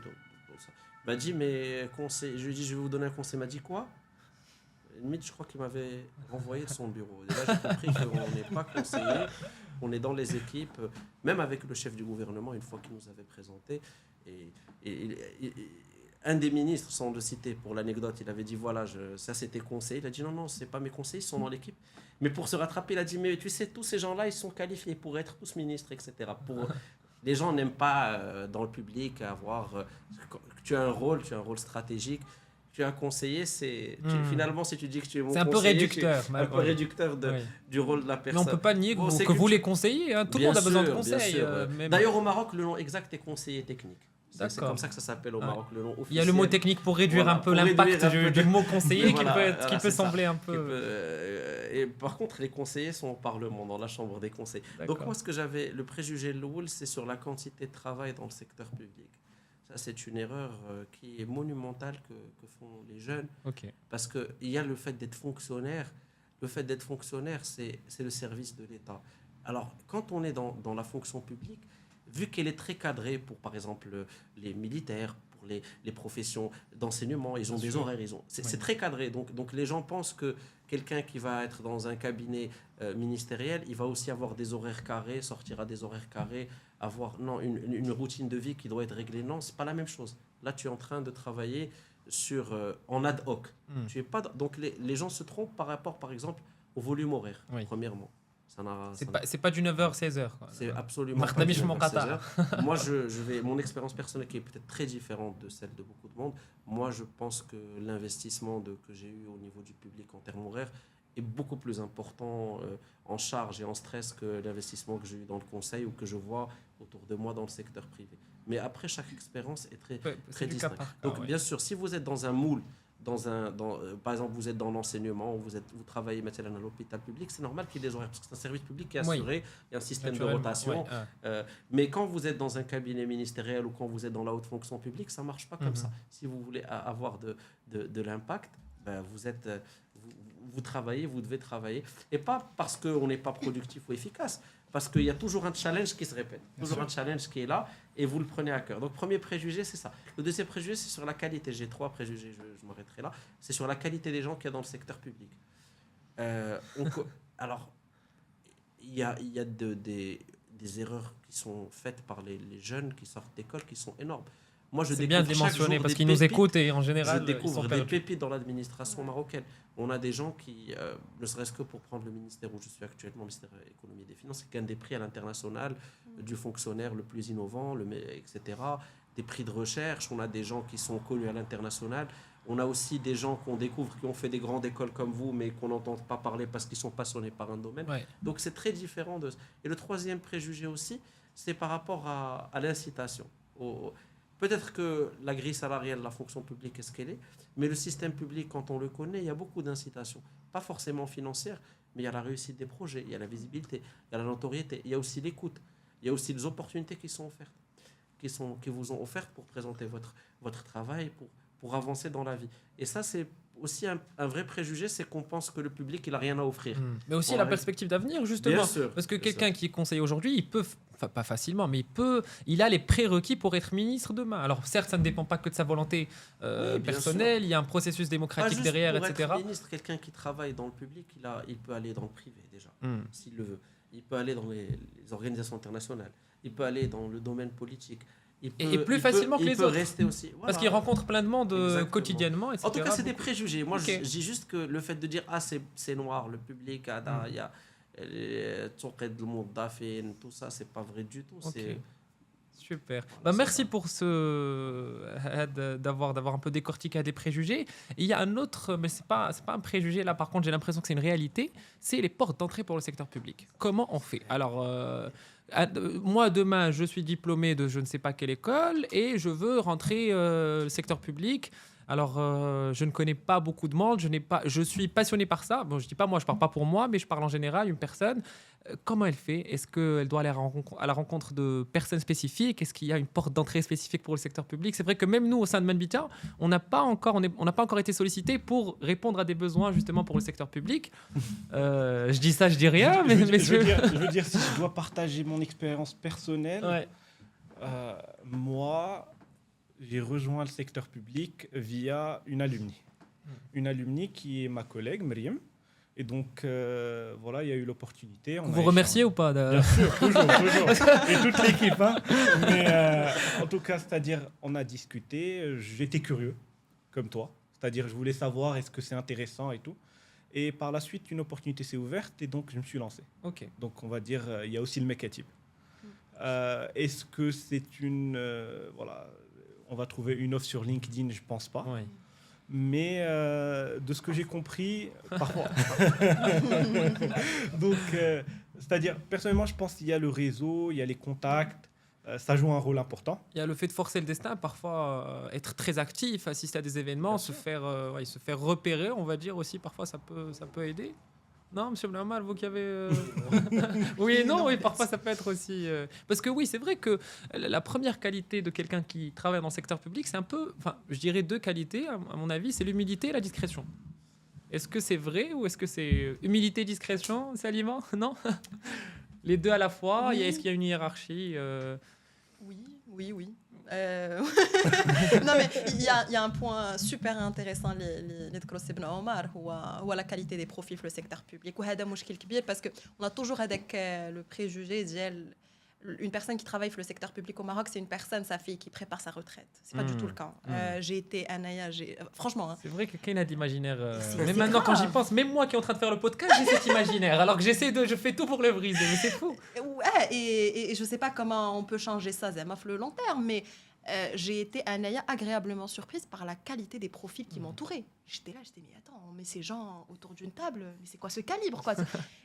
Ça. Il m'a dit, mais conseil. Je lui ai dit, je vais vous donner un conseil. Il m'a dit quoi? Limite, je crois qu'il m'avait renvoyé de son bureau. Et là, j'ai compris qu'on n'est pas conseiller, on est dans les équipes, même avec le chef du gouvernement, une fois qu'il nous avait présenté. Et un des ministres, sans le citer pour l'anecdote, il avait dit voilà, ça c'était conseiller. Il a dit non, c'est pas mes conseillers, ils sont dans l'équipe. Mais pour se rattraper, il a dit mais tu sais, tous ces gens-là, ils sont qualifiés pour être tous ministres, etc. Les gens n'aiment pas dans le public avoir. Tu as un rôle stratégique. Tu es un conseiller, finalement, si tu dis que tu es mon conseiller, c'est un peu réducteur. Un peu réducteur du rôle de la personne. Mais on ne peut pas nier que vous les conseillez. Tout le monde a besoin de conseils. D'ailleurs, au Maroc, le nom exact est conseiller technique. C'est comme ça que ça s'appelle au Maroc, le nom officiel. Il y a le mot technique pour réduire un peu l'impact du mot conseiller qui peut sembler un peu... Et par contre, les conseillers sont au Parlement, dans la chambre des conseils. Donc moi, ce que j'avais, le préjugé Loul, c'est sur la quantité de travail dans le secteur public. Ça, c'est une erreur qui est monumentale que font les jeunes. Parce qu'il y a le fait d'être fonctionnaire. Le fait d'être fonctionnaire, c'est le service de l'État. Alors, quand on est dans la fonction publique, vu qu'elle est très cadrée pour, par exemple, les militaires, pour les professions d'enseignement, ils ont des horaires, c'est très cadré. Donc, les gens pensent que quelqu'un qui va être dans un cabinet ministériel, il va aussi avoir des horaires carrés, sortir à des horaires carrés, avoir une routine de vie qui doit être réglée. Non, c'est pas la même chose. Là, tu es en train de travailler en ad hoc. Tu es pas, donc, les gens se trompent par rapport, par exemple, au volume horaire, premièrement. C'est pas du 9h, 16h. C'est absolument pas du 9h, 16h. Moi, mon expérience personnelle qui est peut-être très différente de celle de beaucoup de monde, moi, je pense que l'investissement que j'ai eu au niveau du public en termes horaires est beaucoup plus important en charge et en stress que l'investissement que j'ai eu dans le conseil ou que je vois autour de moi dans le secteur privé. Mais après, chaque expérience est très distincte. Donc, bien sûr, si vous êtes dans un moule, par exemple, vous êtes dans l'enseignement, vous travaillez maintenant à l'hôpital public, c'est normal qu'il y ait des horaires, parce que c'est un service public qui est assuré, il y a un système de rotation. Mais quand vous êtes dans un cabinet ministériel ou quand vous êtes dans la haute fonction publique, ça ne marche pas comme ça. Si vous voulez avoir de l'impact, vous travaillez, vous devez travailler. Et pas parce qu'on n'est pas productif ou efficace, parce qu'il y a toujours un challenge qui se répète, un challenge qui est là, et vous le prenez à cœur. Donc, premier préjugé, c'est ça. Le deuxième préjugé, c'est sur la qualité. J'ai 3 préjugés, je m'arrêterai là. C'est sur la qualité des gens qu'il y a dans le secteur public. Alors, il y a des erreurs qui sont faites par les jeunes qui sortent d'école qui sont énormes. Moi, c'est bien de les mentionner parce qu'ils nous écoutent et en général, je découvre des pépites dans l'administration marocaine. On a des gens qui, ne serait-ce que pour prendre le ministère où je suis actuellement, le ministère de l'Économie et des Finances, qui gagnent des prix à l'international du fonctionnaire le plus innovant, etc. Des prix de recherche. On a des gens qui sont connus à l'international. On a aussi des gens qu'on découvre qui ont fait des grandes écoles comme vous, mais qu'on n'entend pas parler parce qu'ils sont passionnés par un domaine. Donc, c'est très différent. Et le troisième préjugé aussi, c'est par rapport à l'incitation. Peut-être que la grille salariale, la fonction publique est ce qu'elle est, mais le système public, quand on le connaît, il y a beaucoup d'incitations. Pas forcément financières, mais il y a la réussite des projets, il y a la visibilité, il y a la notoriété, il y a aussi l'écoute, il y a aussi les opportunités qui sont offertes, qui vous ont offertes pour présenter votre travail, pour avancer dans la vie. Et ça, c'est aussi un vrai préjugé, c'est qu'on pense que le public, il n'a rien à offrir. Mais aussi la perspective d'avenir, justement. Bien sûr, parce que quelqu'un qui est conseiller aujourd'hui, il peut, pas facilement, mais il a les prérequis pour être ministre demain. Alors certes, ça ne dépend pas que de sa volonté personnelle, il y a un processus démocratique derrière, pour etc. Être ministre, quelqu'un qui travaille dans le public, il peut aller dans le privé déjà, s'il le veut. Il peut aller dans les organisations internationales. Il peut aller dans le domaine politique. Et plus facilement que les autres. Il peut rester aussi. Voilà. Parce qu'il rencontre plein de monde quotidiennement, etc. En tout cas, c'est des préjugés. Moi, je dis juste que le fait de dire c'est noir, le public, il y a le monde d'affaires, tout ça, c'est pas vrai du tout. Okay. Super. Merci pour d'avoir un peu décortiqué des préjugés. Et il y a un autre, mais c'est pas un préjugé là. Par contre, j'ai l'impression que c'est une réalité. C'est les portes d'entrée pour le secteur public. Comment on fait ? Alors. Moi, demain, je suis diplômé de je ne sais pas quelle école et je veux rentrer le secteur public. Alors, je ne connais pas beaucoup de monde, je suis passionné par ça. Bon, je dis pas moi, je parle pas pour moi, mais je parle en général, une personne. Comment elle fait ? Est-ce qu'elle doit aller à la rencontre de personnes spécifiques ? Est-ce qu'il y a une porte d'entrée spécifique pour le secteur public ? C'est vrai que même nous, au sein de Manbita, on n'a pas encore été sollicité pour répondre à des besoins justement pour le secteur public. Je dis ça, je dis rien, mais je veux dire, si je dois partager mon expérience personnelle, moi, j'ai rejoint le secteur public via une alumni. Une alumni qui est ma collègue, Myriam. Et donc, voilà, il y a eu l'opportunité. Vous remerciez ou pas Bien sûr, toujours. Et toute l'équipe. Hein. Mais en tout cas, c'est-à-dire, on a discuté. J'étais curieux, comme toi. C'est-à-dire, je voulais savoir est-ce que c'est intéressant et tout. Et par la suite, une opportunité s'est ouverte et donc, je me suis lancé. Okay. Donc, on va dire, il y a aussi le Mekatib. Est-ce que c'est une... voilà, on va trouver une offre sur LinkedIn, je ne pense pas. Oui. Mais de ce que j'ai compris, parfois. Donc, c'est-à-dire, personnellement, je pense qu'il y a le réseau, il y a les contacts, ça joue un rôle important. Il y a le fait de forcer le destin, parfois être très actif, assister à des événements, se faire repérer, on va dire aussi, parfois ça peut aider. Non, monsieur Blamal, vous qui avez... oui et non, oui, parfois ça peut être aussi... Parce que oui, c'est vrai que la première qualité de quelqu'un qui travaille dans le secteur public, c'est un peu... Enfin, je dirais 2 qualités, à mon avis, c'est l'humilité et la discrétion. Est-ce que c'est vrai ou est-ce que c'est humilité, discrétion, Salima ? Non ? les deux à la fois? Oui. Est-ce qu'il y a une hiérarchie Oui. Non, mais il y a un point super intéressant اللي ذكروا سي بن عمر هو la qualité des profils في le secteur public وهذا مشكل كبير parce que on a toujours هذاك le préjugé ديال une personne qui travaille dans le secteur public au Maroc, c'est une personne, sa fille, qui prépare sa retraite. C'est pas du tout le cas. J'ai été franchement. Hein. C'est vrai que qu'il y a d'imaginaire. C'est Mais maintenant, grave. quand j'y pense, même moi qui est en train de faire le podcast, j'ai cet imaginaire. Alors que je fais tout pour le briser. Mais c'est fou. Ouais, et je sais pas comment on peut changer ça, Zema, le long terme, mais j'ai été agréablement surprise par la qualité des profils qui m'entouraient. J'étais là, mais attends, mais ces gens autour d'une table, mais c'est quoi ce calibre quoi.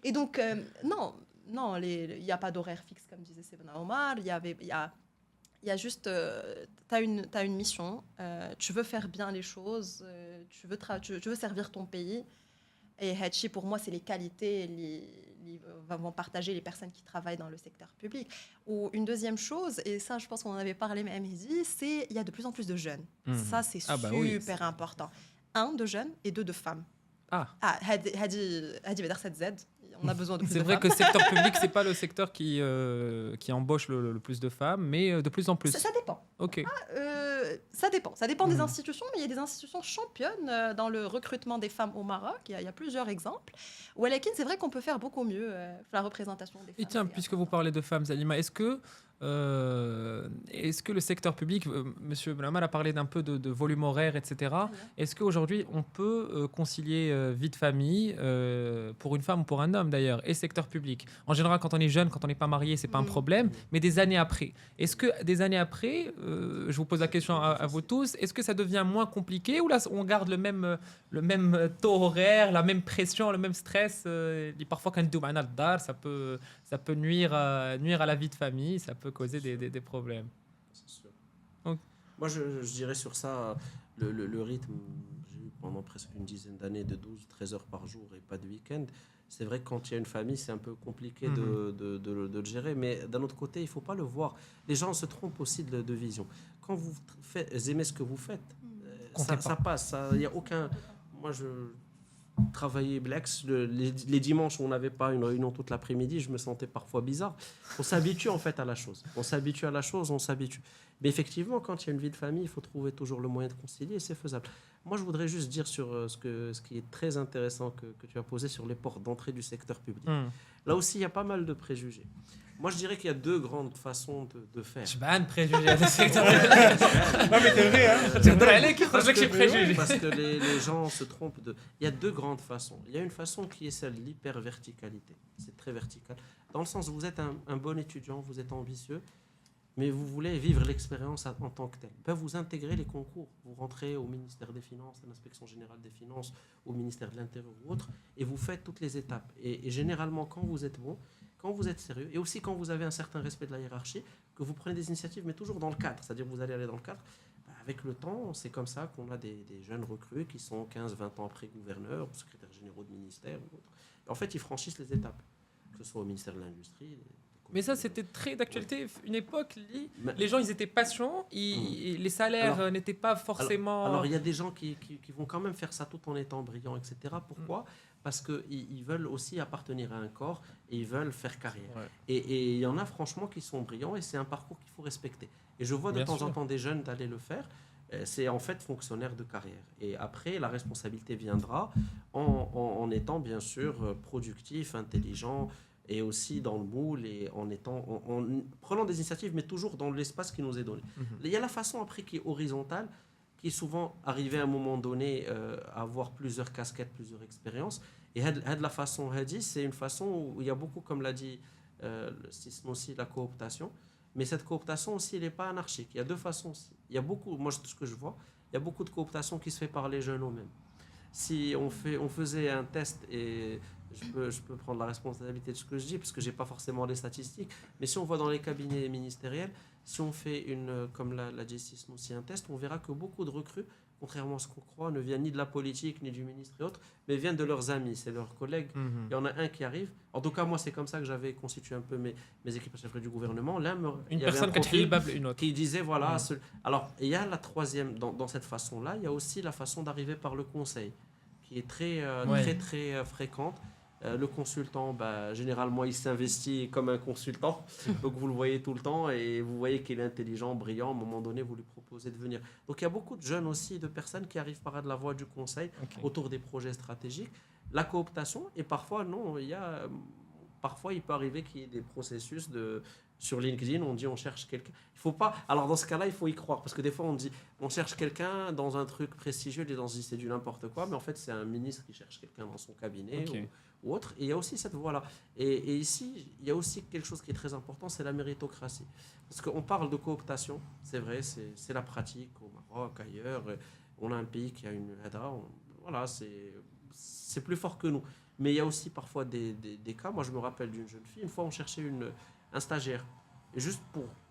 Et donc, non, il n'y a pas d'horaire fixe, comme disait Sebna Omar. Il y a juste, tu as une mission, tu veux faire bien les choses, tu veux servir ton pays. Et Hachi, pour moi, c'est les qualités vont partager les personnes qui travaillent dans le secteur public. Ou une deuxième chose, et ça, je pense qu'on en avait parlé même ici, c'est il y a de plus en plus de jeunes. Ça, c'est super important. 1 de jeunes et 2 de femmes. Hadi Bedar 7Z. On a besoin de plus de femmes. C'est vrai que le secteur public, c'est pas le secteur qui embauche le plus de femmes, mais de plus en plus. Ça dépend. Ok. Ça dépend des institutions, mais il y a des institutions championnes dans le recrutement des femmes au Maroc. Il y a plusieurs exemples. Walakin, c'est vrai qu'on peut faire beaucoup mieux la représentation des femmes. Et tiens, puisque vous parlez de femmes, Zalima, est-ce que le secteur public, Monsieur Blamal a parlé d'un peu de volume horaire, etc. Est-ce qu'aujourd'hui, on peut concilier vie de famille pour une femme ou pour un homme d'ailleurs, et secteur public? En général, quand on est jeune, quand on n'est pas marié, c'est pas un problème, mais des années après. Est-ce que des années après, je vous pose la question à vous tous, est-ce que ça devient moins compliqué ou là, on garde le même taux horaire, la même pression, le même stress parfois, quand ça peut nuire à la vie de famille, ça peut causer des problèmes. C'est sûr. Moi, je dirais sur ça, le rythme, j'ai eu pendant presque une dizaine d'années de 12-13 heures par jour et pas de week-end. C'est vrai que quand il y a une famille, c'est un peu compliqué de le gérer, mais d'un autre côté, il ne faut pas le voir. Les gens se trompent aussi de vision. Quand vous aimez ce que vous faites, ça passe. Il n'y a aucun... Moi, je travailler Blex, les dimanches où on n'avait pas une réunion toute l'après-midi, je me sentais parfois bizarre. On s'habitue en fait à la chose. On s'habitue. Mais effectivement, quand il y a une vie de famille, il faut trouver toujours le moyen de concilier et c'est faisable. Moi, je voudrais juste dire sur ce qui est très intéressant que tu as posé sur les portes d'entrée du secteur public. Là aussi, il y a pas mal de préjugés. Moi, je dirais qu'il y a 2 grandes façons de faire. Je banne préjugés du secteur public. Non, mais c'est vrai, hein. Parce que les gens se trompent de... Il y a 2 grandes façons. Il y a une façon qui est celle de l'hyper-verticalité. C'est très vertical. Dans le sens où vous êtes un bon étudiant, vous êtes ambitieux, mais vous voulez vivre l'expérience en tant que telle. Ben, vous intégrez les concours. Vous rentrez au ministère des Finances, à l'Inspection Générale des Finances, au ministère de l'Intérieur ou autre, et vous faites toutes les étapes. Et généralement, quand vous êtes bon, quand vous êtes sérieux, et aussi quand vous avez un certain respect de la hiérarchie, que vous prenez des initiatives, mais toujours dans le cadre, c'est-à-dire que vous allez aller dans le cadre, avec le temps, c'est comme ça qu'on a des jeunes recrues qui sont 15-20 ans après gouverneurs, ou secrétaires généraux de ministères ou autre. Et en fait, ils franchissent les étapes, que ce soit au ministère de l'Industrie. Mais ça, c'était très d'actualité. Une époque, les gens, ils étaient patients, les salaires n'étaient pas forcément... Alors, il y a des gens qui vont quand même faire ça tout en étant brillants, etc. Pourquoi ? Parce qu'ils veulent aussi appartenir à un corps et ils veulent faire carrière. Ouais. Et il y en a franchement qui sont brillants et c'est un parcours qu'il faut respecter. Et je vois de temps en temps des jeunes d'aller le faire. C'est en fait fonctionnaire de carrière. Et après, la responsabilité viendra en étant bien sûr productif, intelligent et aussi dans le moule et en prenant des initiatives, mais toujours dans l'espace qui nous est donné. Il y a la façon après qui est horizontale, qui est souvent arrivé à un moment donné à avoir plusieurs casquettes, plusieurs expériences. Et la façon, c'est une façon où il y a beaucoup, comme l'a dit aussi, la cooptation. Mais cette cooptation aussi, elle n'est pas anarchique. Il y a 2 façons aussi. Il y a beaucoup, moi, ce que je vois, il y a beaucoup de cooptation qui se fait par les jeunes eux-mêmes. Si on faisait un test, et je peux prendre la responsabilité de ce que je dis, parce que je n'ai pas forcément les statistiques, mais si on voit dans les cabinets ministériels, si on fait comme l'a dit aussi un test, on verra que beaucoup de recrues, contrairement à ce qu'on croit, ne viennent ni de la politique, ni du ministre et autres, mais viennent de leurs amis, c'est leurs collègues. Il y en a un qui arrive. En tout cas, moi, c'est comme ça que j'avais constitué un peu mes équipes à chefferie du gouvernement. Une personne qui disait, voilà... Alors, il y a la troisième, dans cette façon-là, il y a aussi la façon d'arriver par le conseil, qui est très fréquente. Le consultant, généralement, il s'investit comme un consultant. Donc, vous le voyez tout le temps et vous voyez qu'il est intelligent, brillant. À un moment donné, vous lui proposez de venir. Donc, il y a beaucoup de jeunes aussi, de personnes qui arrivent par de la voie du conseil autour des projets stratégiques. La cooptation, et parfois, non, parfois, il peut arriver qu'il y ait des processus sur LinkedIn, on dit on cherche quelqu'un. Il faut pas. Alors dans ce cas-là, il faut y croire parce que des fois on dit on cherche quelqu'un dans un truc prestigieux, les gens se disent c'est du n'importe quoi, mais en fait c'est un ministre qui cherche quelqu'un dans son cabinet ou autre. Et il y a aussi cette voie-là. Et ici, il y a aussi quelque chose qui est très important, c'est la méritocratie. Parce qu'on parle de cooptation, c'est vrai, c'est la pratique au Maroc, ailleurs. On a un pays qui a une ADA, voilà, c'est plus fort que nous. Mais il y a aussi parfois des cas. Moi, je me rappelle d'une jeune fille. Une fois, on cherchait un stagiaire. Et juste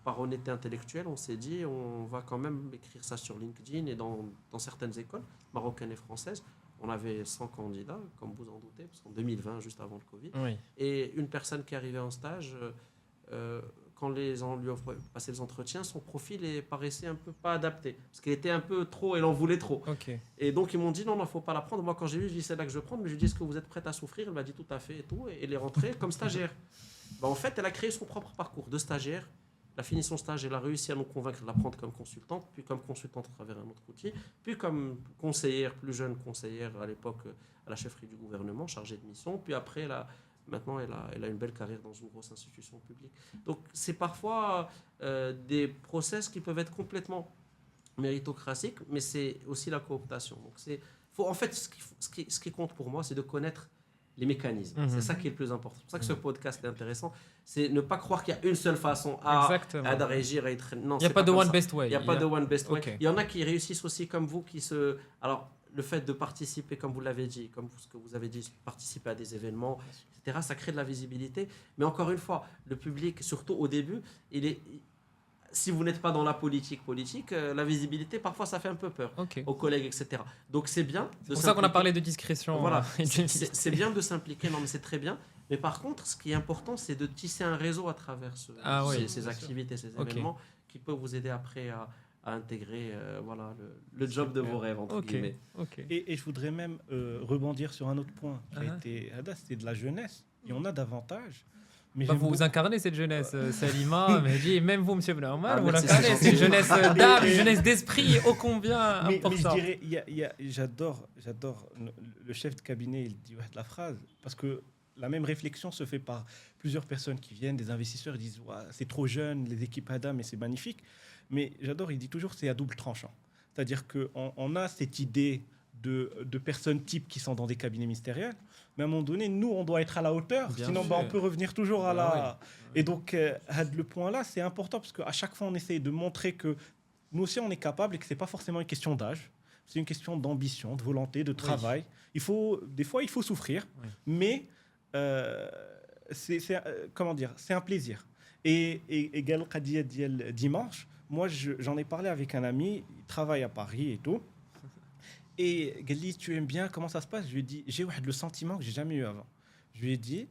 par honnêteté intellectuelle, on s'est dit, on va quand même écrire ça sur LinkedIn et dans certaines écoles marocaines et françaises. On avait 100 candidats, comme vous en doutez, parce qu'en 2020, juste avant le Covid. Oui. Et une personne qui arrivait en stage, quand on lui a passé les entretiens, son profil paraissait un peu pas adapté. Parce qu'il était un peu trop, elle en voulait trop. Et donc, ils m'ont dit, non, il ne faut pas la prendre. Moi, quand j'ai vu, je dis, c'est là que je vais prendre. Mais je lui ai dit, est-ce que vous êtes prête à souffrir? Elle m'a dit, tout à fait et tout. Et elle est rentrée comme stagiaire. En fait, elle a créé son propre parcours de stagiaire. Elle a fini son stage, elle a réussi à nous convaincre de la prendre comme consultante, puis comme consultante à travers un autre outil, puis comme conseillère, plus jeune conseillère à l'époque à la chefferie du gouvernement, chargée de mission. Puis après, maintenant, elle a une belle carrière dans une grosse institution publique. Donc, c'est parfois des process qui peuvent être complètement méritocratiques, mais c'est aussi la cooptation. Donc, en fait, ce qui compte pour moi, c'est de connaître les mécanismes. C'est ça qui est le plus important. C'est pour ça que ce podcast est intéressant. C'est ne pas croire qu'il y a une seule façon à régir, à être... Non, il n'y a pas de one best way. Il n'y a pas de one best way. Il y en a qui réussissent aussi comme vous, Alors, le fait de participer, comme vous l'avez dit, comme ce que vous avez dit, participer à des événements, etc., ça crée de la visibilité. Mais encore une fois, le public, surtout au début, si vous n'êtes pas dans la politique, la visibilité, parfois, ça fait un peu peur aux collègues, etc. Donc, c'est bien. C'est pour ça qu'on a parlé de discrétion. Voilà. C'est bien de s'impliquer, non, mais c'est très bien. Mais par contre, ce qui est important, c'est de tisser un réseau à travers ces activités, ces événements, qui peut vous aider après à intégrer le job de vos rêves, entre guillemets. Et je voudrais même rebondir sur un autre point. C'était de la jeunesse. Il y en a davantage. Mais vous incarnez cette jeunesse, Salima, Mehdi, et même vous, monsieur Bnarmal, vous l'incarnez. C'est une jeunesse d'âme, une jeunesse d'esprit, ô combien important. Mais je dirais, j'adore le chef de cabinet, il dit la phrase, parce que la même réflexion se fait par plusieurs personnes qui viennent, des investisseurs, ils disent c'est trop jeune, les équipes Adam, et c'est magnifique. Mais j'adore, il dit toujours c'est à double tranchant. C'est-à-dire qu'on a cette idée de personnes types qui sont dans des cabinets ministériels, mais à un moment donné, nous, on doit être à la hauteur, sinon on peut revenir toujours à la... Oui. Et donc, le point-là, c'est important, parce qu'à chaque fois, on essaye de montrer que nous aussi, on est capable et que ce n'est pas forcément une question d'âge, c'est une question d'ambition, de volonté, de travail. Des fois, il faut souffrir, mais c'est un plaisir. Et Gal Qadia dimanche, moi, j'en ai parlé avec un ami, il travaille à Paris et tout. Et il dit, tu aimes bien, comment ça se passe? Je lui ai dit, j'ai le sentiment que j'ai jamais eu avant. Je lui ai dit,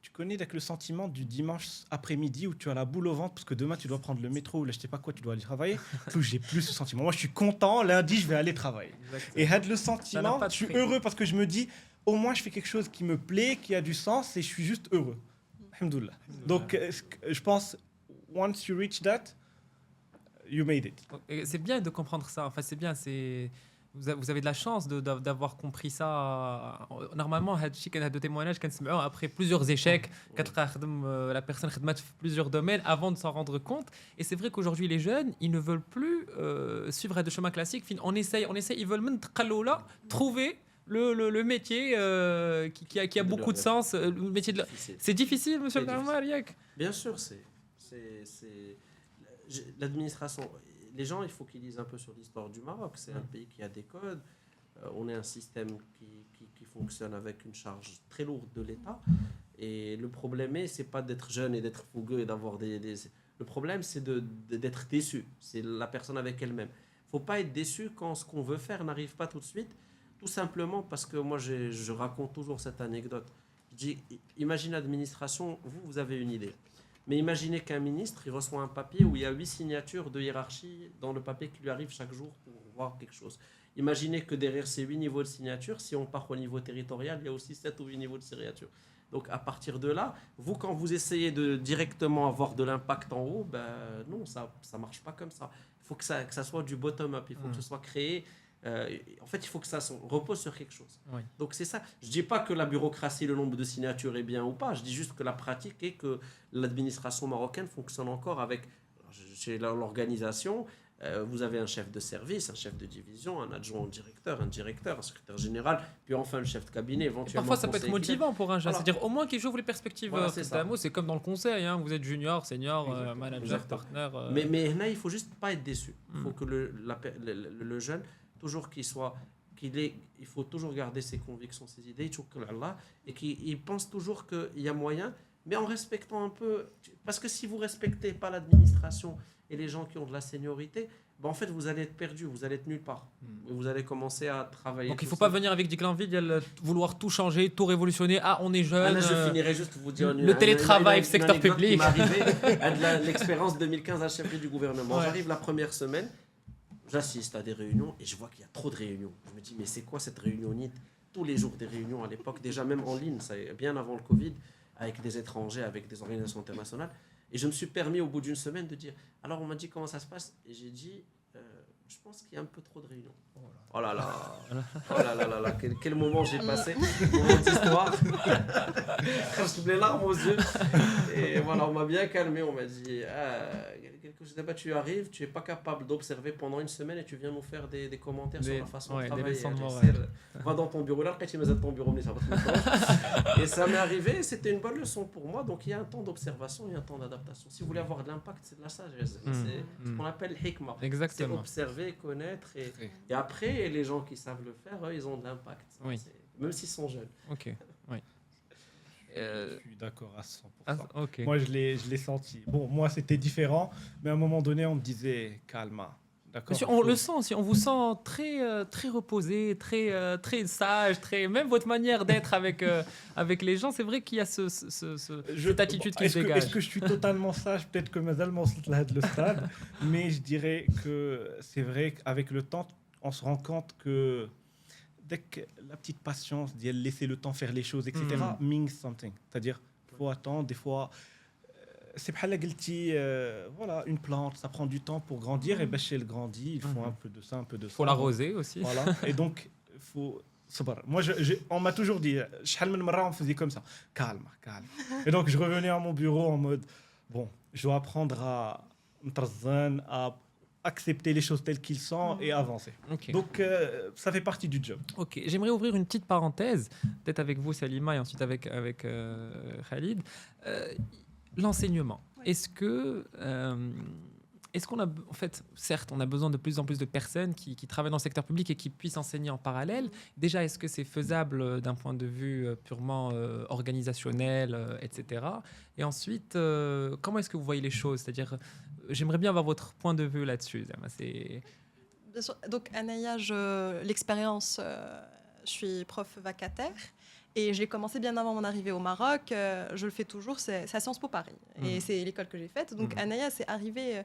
tu connais le sentiment du dimanche après-midi où tu as la boule au ventre parce que demain tu dois prendre le métro ou je sais pas quoi, tu dois aller travailler. J'ai plus ce sentiment. Moi, je suis content, lundi, je vais aller travailler. Exactement. Et le sentiment, je suis heureux parce que je me dis, au moins, je fais quelque chose qui me plaît, qui a du sens et je suis juste heureux. Alhamdoulilah. Donc, je pense, once you reach that, you made it. C'est bien de comprendre ça. Enfin, c'est bien, vous avez de la chance d'avoir compris ça. Normalement, de témoignages après plusieurs échecs, la personne a fait plusieurs domaines avant de s'en rendre compte. Et c'est vrai qu'aujourd'hui, les jeunes, ils ne veulent plus suivre des chemins classiques. On essaye, ils veulent même trouver le métier qui a beaucoup de sens. Le métier C'est difficile, monsieur Mariak. Bien sûr, l'administration. Les gens, il faut qu'ils lisent un peu sur l'histoire du Maroc. C'est un pays qui a des codes. On est un système qui fonctionne avec une charge très lourde de l'État. Et le problème, c'est pas d'être jeune et d'être fougueux et d'avoir Le problème, c'est d'être déçu. C'est la personne avec elle-même. Il ne faut pas être déçu quand ce qu'on veut faire n'arrive pas tout de suite. Tout simplement parce que moi, je raconte toujours cette anecdote. Je dis, imagine l'administration, vous avez une idée. Mais imaginez qu'un ministre, il reçoit un papier où il y a 8 signatures de hiérarchie dans le papier qui lui arrive chaque jour pour voir quelque chose. Imaginez que derrière ces 8 niveaux de signature, si on part au niveau territorial, il y a aussi 7 ou 8 niveaux de signature. Donc à partir de là, vous, quand vous essayez de directement avoir de l'impact en haut, ben non, ça ne marche pas comme ça. Il faut que ça soit du bottom-up, il faut que ce soit créé. En fait, il faut que ça repose sur quelque chose. Oui. Donc c'est ça. Je ne dis pas que la bureaucratie, le nombre de signatures est bien ou pas. Je dis juste que la pratique est que l'administration marocaine fonctionne encore avec, chez l'organisation, vous avez un chef de service, un chef de division, un adjoint au directeur, un directeur, un secrétaire général, puis enfin le chef de cabinet, éventuellement. Parfois, ça peut être motivant pour un jeune. Voilà. C'est-à-dire, au moins qu'il ouvre les perspectives. Voilà, c'est ça. C'est comme dans le conseil. Hein. Vous êtes junior, senior, manager, Exactement. partner. Mais là, il faut juste pas être déçu. Il faut que le jeune, toujours il faut toujours garder ses convictions, ses idées, et qu'il pense toujours qu'il y a moyen, mais en respectant un peu. Parce que si vous respectez pas l'administration et les gens qui ont de la seniorité, ben en fait, vous allez être perdu, vous allez être nulle part. Vous allez commencer à travailler. Donc il ne faut pas venir avec du clin vide, vouloir tout changer, tout révolutionner. Ah, on est jeune. Là, je finirai juste pour vous dire le télétravail, secteur anecdote public. Qui m'est arrivé à de l'expérience 2015 à la chefferie du gouvernement. Ouais. J'arrive la première semaine, j'assiste à des réunions et je vois qu'il y a trop de réunions. Je me dis, mais c'est quoi cette réunionnite? Tous les jours des réunions à l'époque, déjà même en ligne, ça, bien avant le Covid, avec des étrangers, avec des organisations internationales. Et je me suis permis au bout d'une semaine de dire, alors on m'a dit comment ça se passe, et j'ai dit, je pense qu'il y a un peu trop de réunions. Oh là là, oh là là là là, quel moment j'ai passé, moment d'histoire. Je les larmes aux yeux. Et voilà, on m'a bien calmé, on m'a dit, tu arrives, tu n'es pas capable d'observer pendant une semaine et tu viens nous faire des commentaires sur la façon de travailler. Va dans ton bureau là, quand tu me ton bureau, et ça m'est arrivé, c'était une bonne leçon pour moi. Donc il y a un temps d'observation et un temps d'adaptation. Si vous voulez avoir de l'impact, c'est de la sagesse. C'est ce qu'on appelle hikma. Exactement. C'est observer, connaître et après, les gens qui savent le faire, eux, ils ont de l'impact. Oui. Même s'ils sont jeunes. Ok. Oui. Je suis d'accord à 100%. Okay. Moi, je l'ai senti. Bon, moi, c'était différent, mais à un moment donné, on me disait calma. D'accord. Monsieur, on le sent aussi. On vous sent très, très reposé, très sage, même votre manière d'être avec les gens. C'est vrai qu'il y a cette attitude qui se dégage. Est-ce que je suis totalement sage? Peut-être que Mazal m'en le stade, mais je dirais que c'est vrai qu'avec le temps, on se rend compte que dès que la petite patience, laisser le temps faire les choses, etc., means something. C'est-à-dire, il faut attendre, des fois. C'est pas la guilty, voilà, une plante, ça prend du temps pour grandir, et ben chez elle grandit, il faut un peu de ça, un peu de ça. Il faut l'arroser aussi. Voilà, et donc, il faut. Moi, on m'a toujours dit, on faisait comme ça, calme. Et donc, je revenais à mon bureau en mode, bon, je dois apprendre à accepter les choses telles qu'ils sont et avancer. Okay. Donc, ça fait partie du job. Ok, j'aimerais ouvrir une petite parenthèse, peut-être avec vous, Salima, et ensuite avec Khalid. L'enseignement. Oui. Est-ce qu'on a, en fait, certes, on a besoin de plus en plus de personnes qui travaillent dans le secteur public et qui puissent enseigner en parallèle. Déjà, est-ce que c'est faisable d'un point de vue purement organisationnel, etc. Et ensuite, comment est-ce que vous voyez les choses? C'est-à-dire, j'aimerais bien avoir votre point de vue là-dessus. Donc, Anaya, l'expérience, je suis prof vacataire. Et j'ai commencé bien avant mon arrivée au Maroc. Je le fais toujours, c'est à Sciences Po Paris. Et c'est l'école que j'ai faite. Donc, Anaya, c'est arrivé...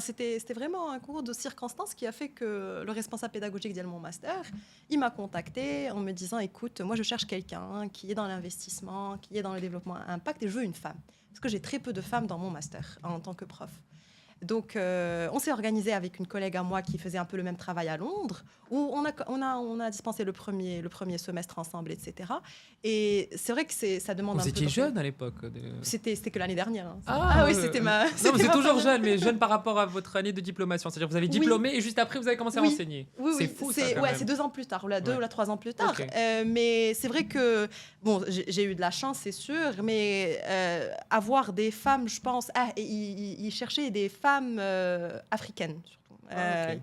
C'était vraiment un concours de circonstances qui a fait que le responsable pédagogique de mon master, il m'a contacté en me disant, écoute, moi, je cherche quelqu'un qui est dans l'investissement, qui est dans le développement impact, et je veux une femme. Parce que j'ai très peu de femmes dans mon master en tant que prof. Donc, on s'est organisé avec une collègue à moi qui faisait un peu le même travail à Londres, où on a dispensé le premier semestre ensemble, etc. Et c'est vrai que ça demande un peu... Vous étiez jeune à l'époque C'était que l'année dernière. Hein. Ah oui, c'était ma... Non, c'est toujours jeune, mais jeune par rapport à votre année de diplomation. C'est-à-dire vous avez diplômé et juste après, vous avez commencé à enseigner. Oui, c'est fou, ça, c'est 2 ans plus tard, 2 ou 3 ans plus tard. Okay. Mais c'est vrai que, bon, j'ai eu de la chance, c'est sûr, mais avoir des femmes, je pense... ils cherchaient des femmes africaines, surtout.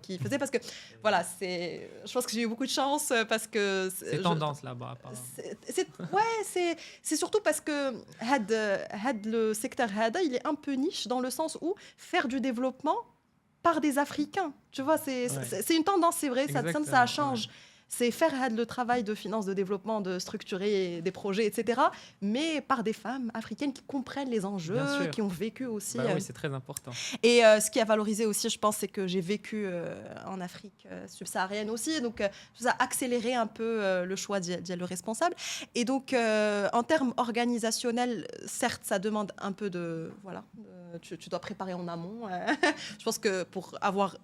Qui faisait parce que voilà, je pense que j'ai eu beaucoup de chance parce que c'est tendance là-bas. C'est surtout parce que le secteur Hada, il est un peu niche dans le sens où faire du développement par des Africains, tu vois, c'est une tendance, c'est vrai, ça change. c'est faire le travail de finance, de développement, de structurer des projets, etc. Mais par des femmes africaines qui comprennent les enjeux, qui ont vécu aussi. Oui, c'est très important. Et ce qui a valorisé aussi, je pense, c'est que j'ai vécu en Afrique subsaharienne aussi. Donc, ça a accéléré un peu le choix d'y être le responsable. Et donc, en termes organisationnels, certes, ça demande un peu de... Voilà, tu dois préparer en amont. Je pense que pour avoir...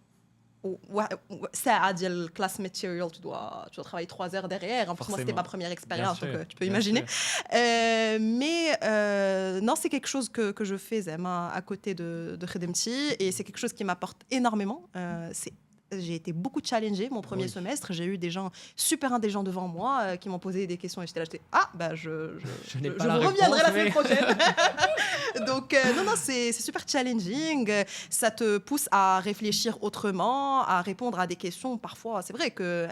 ça le class material, tu dois travailler 3 heures derrière. En plus, moi, c'était ma première expérience, donc tu peux imaginer. Mais non, c'est quelque chose que je fais à côté de Khedemti, et c'est quelque chose qui m'apporte énormément. J'ai été beaucoup challengée mon premier semestre. J'ai eu des gens super intelligents devant moi qui m'ont posé des questions et j'étais là, je vous reviendrai la semaine prochaine. Donc, non, c'est super challenging. Ça te pousse à réfléchir autrement, à répondre à des questions. Parfois, c'est vrai que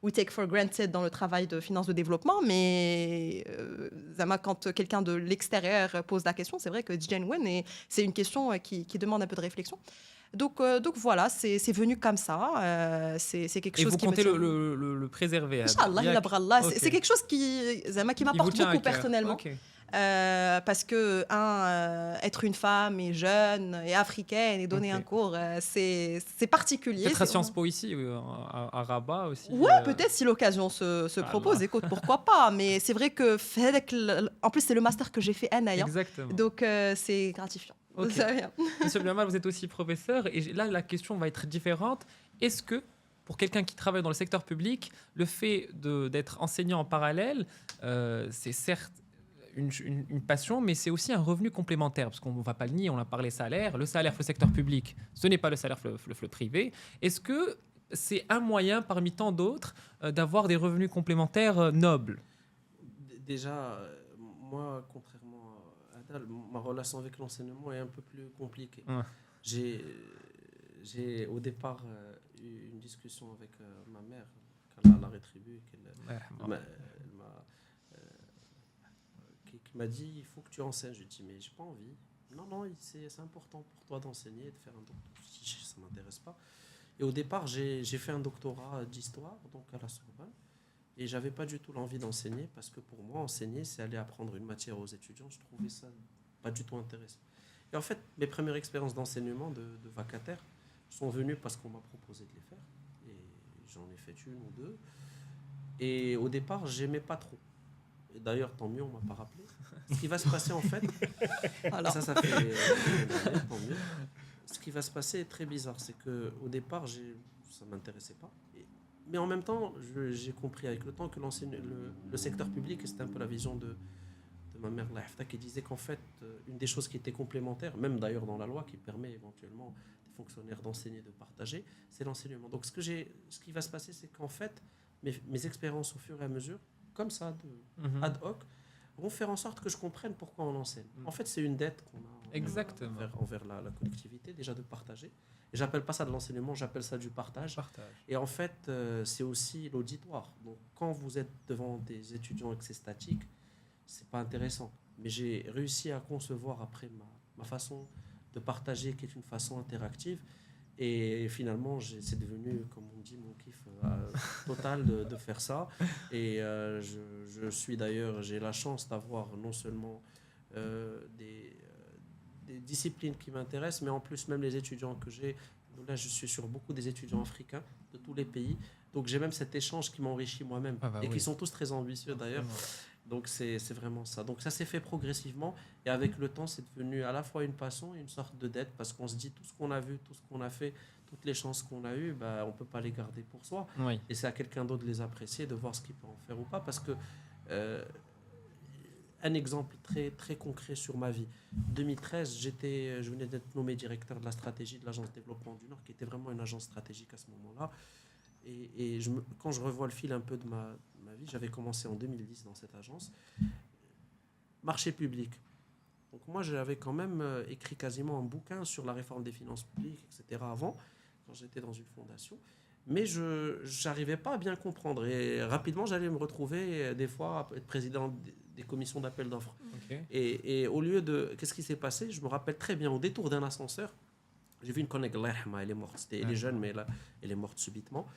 we take for granted dans le travail de finance de développement, mais quand quelqu'un de l'extérieur pose la question, c'est vrai que genuine, et c'est une question qui demande un peu de réflexion. Donc voilà, c'est venu comme ça. C'est quelque chose qui me tient. Et vous comptez le préserver. Inch'Allah, c'est quelque chose qui m'apporte beaucoup personnellement. Okay. Parce que, être une femme et jeune et africaine et donner un cours, c'est particulier. Peut-être à Sciences Po ici, à Rabat aussi. Ouais, peut-être si l'occasion se propose. Écoute, pourquoi pas. Mais c'est vrai que, en plus, c'est le master que j'ai fait à Naya. Exactement. Donc, c'est gratifiant. Okay. Monsieur Biamal, vous êtes aussi professeur. Et là, la question va être différente. Est-ce que, pour quelqu'un qui travaille dans le secteur public, le fait d'être enseignant en parallèle, c'est certes une passion, mais c'est aussi un revenu complémentaire, parce qu'on ne va pas le nier, on a parlé salaire. Le salaire pour le secteur public, ce n'est pas le salaire pour le privé. Est-ce que c'est un moyen parmi tant d'autres d'avoir des revenus complémentaires nobles? Déjà, moi, contrairement à Adal, ma relation avec l'enseignement est un peu plus compliquée. Ouais. J'ai au départ eu une discussion avec ma mère, qu'elle la rétribue, qui m'a dit il faut que tu enseignes. Je lui ai dit mais j'ai pas envie. Non, c'est important pour toi d'enseigner, de faire un doctorat. Ça m'intéresse pas. Et au départ, j'ai fait un doctorat d'histoire, donc à la Sorbonne, et j'avais pas du tout l'envie d'enseigner, parce que pour moi, enseigner, c'est aller apprendre une matière aux étudiants. Je trouvais ça pas du tout intéressant. Et en fait, mes premières expériences d'enseignement de vacataire sont venues parce qu'on m'a proposé de les faire, et j'en ai fait une ou deux. Et au départ, j'aimais pas trop. Et d'ailleurs, tant mieux, on m'a pas rappelé. Ce qui va se passer en fait, ça fait tant mieux. Ce qui va se passer est très bizarre, c'est que au départ, ça m'intéressait pas. Mais en même temps, j'ai compris avec le temps que le secteur public, et c'était un peu la vision de ma mère Lahfta, qui disait qu'en fait, une des choses qui était complémentaire, même d'ailleurs dans la loi, qui permet éventuellement des fonctionnaires d'enseigner, de partager, c'est l'enseignement. Donc ce qui va se passer, c'est qu'en fait, mes expériences au fur et à mesure, comme ça, ad hoc, vont faire en sorte que je comprenne pourquoi on enseigne. En fait, c'est une dette qu'on a envers la collectivité, déjà de partager. Et j'appelle pas ça de l'enseignement, j'appelle ça du partage. Et en fait, c'est aussi l'auditoire. Donc, quand vous êtes devant des étudiants et que c'est statique, c'est pas intéressant. Mais j'ai réussi à concevoir après ma façon de partager, qui est une façon interactive. Et finalement, c'est devenu, comme on dit, mon kiff total de faire ça. Et je suis d'ailleurs, j'ai la chance d'avoir non seulement des disciplines qui m'intéressent, mais en plus même les étudiants que j'ai. Là, je suis sur beaucoup des étudiants africains de tous les pays. Donc j'ai même cet échange qui m'enrichit moi-même. Qui sont tous très ambitieux d'ailleurs. Donc c'est vraiment ça. Donc ça s'est fait progressivement, et avec le temps, c'est devenu à la fois une passion et une sorte de dette, parce qu'on se dit tout ce qu'on a vu, tout ce qu'on a fait, toutes les chances qu'on a eues, on ne peut pas les garder pour soi. Et c'est à quelqu'un d'autre de les apprécier, de voir ce qu'il peut en faire ou pas. Parce que un exemple très, très concret sur ma vie. 2013, je venais d'être nommé directeur de la stratégie de l'Agence de développement du Nord, qui était vraiment une agence stratégique à ce moment-là. Et quand je revois le fil un peu de ma vie, j'avais commencé en 2010 dans cette agence. Marché public. Donc moi, j'avais quand même écrit quasiment un bouquin sur la réforme des finances publiques, etc. avant, quand j'étais dans une fondation. Mais je n'arrivais pas à bien comprendre. Et rapidement, j'allais me retrouver des fois à être président des commissions d'appel d'offres. Et au lieu de... Qu'est-ce qui s'est passé? Je me rappelle très bien, au détour d'un ascenseur, j'ai vu une collègue, elle est morte. Elle est jeune, mais là, elle est morte subitement.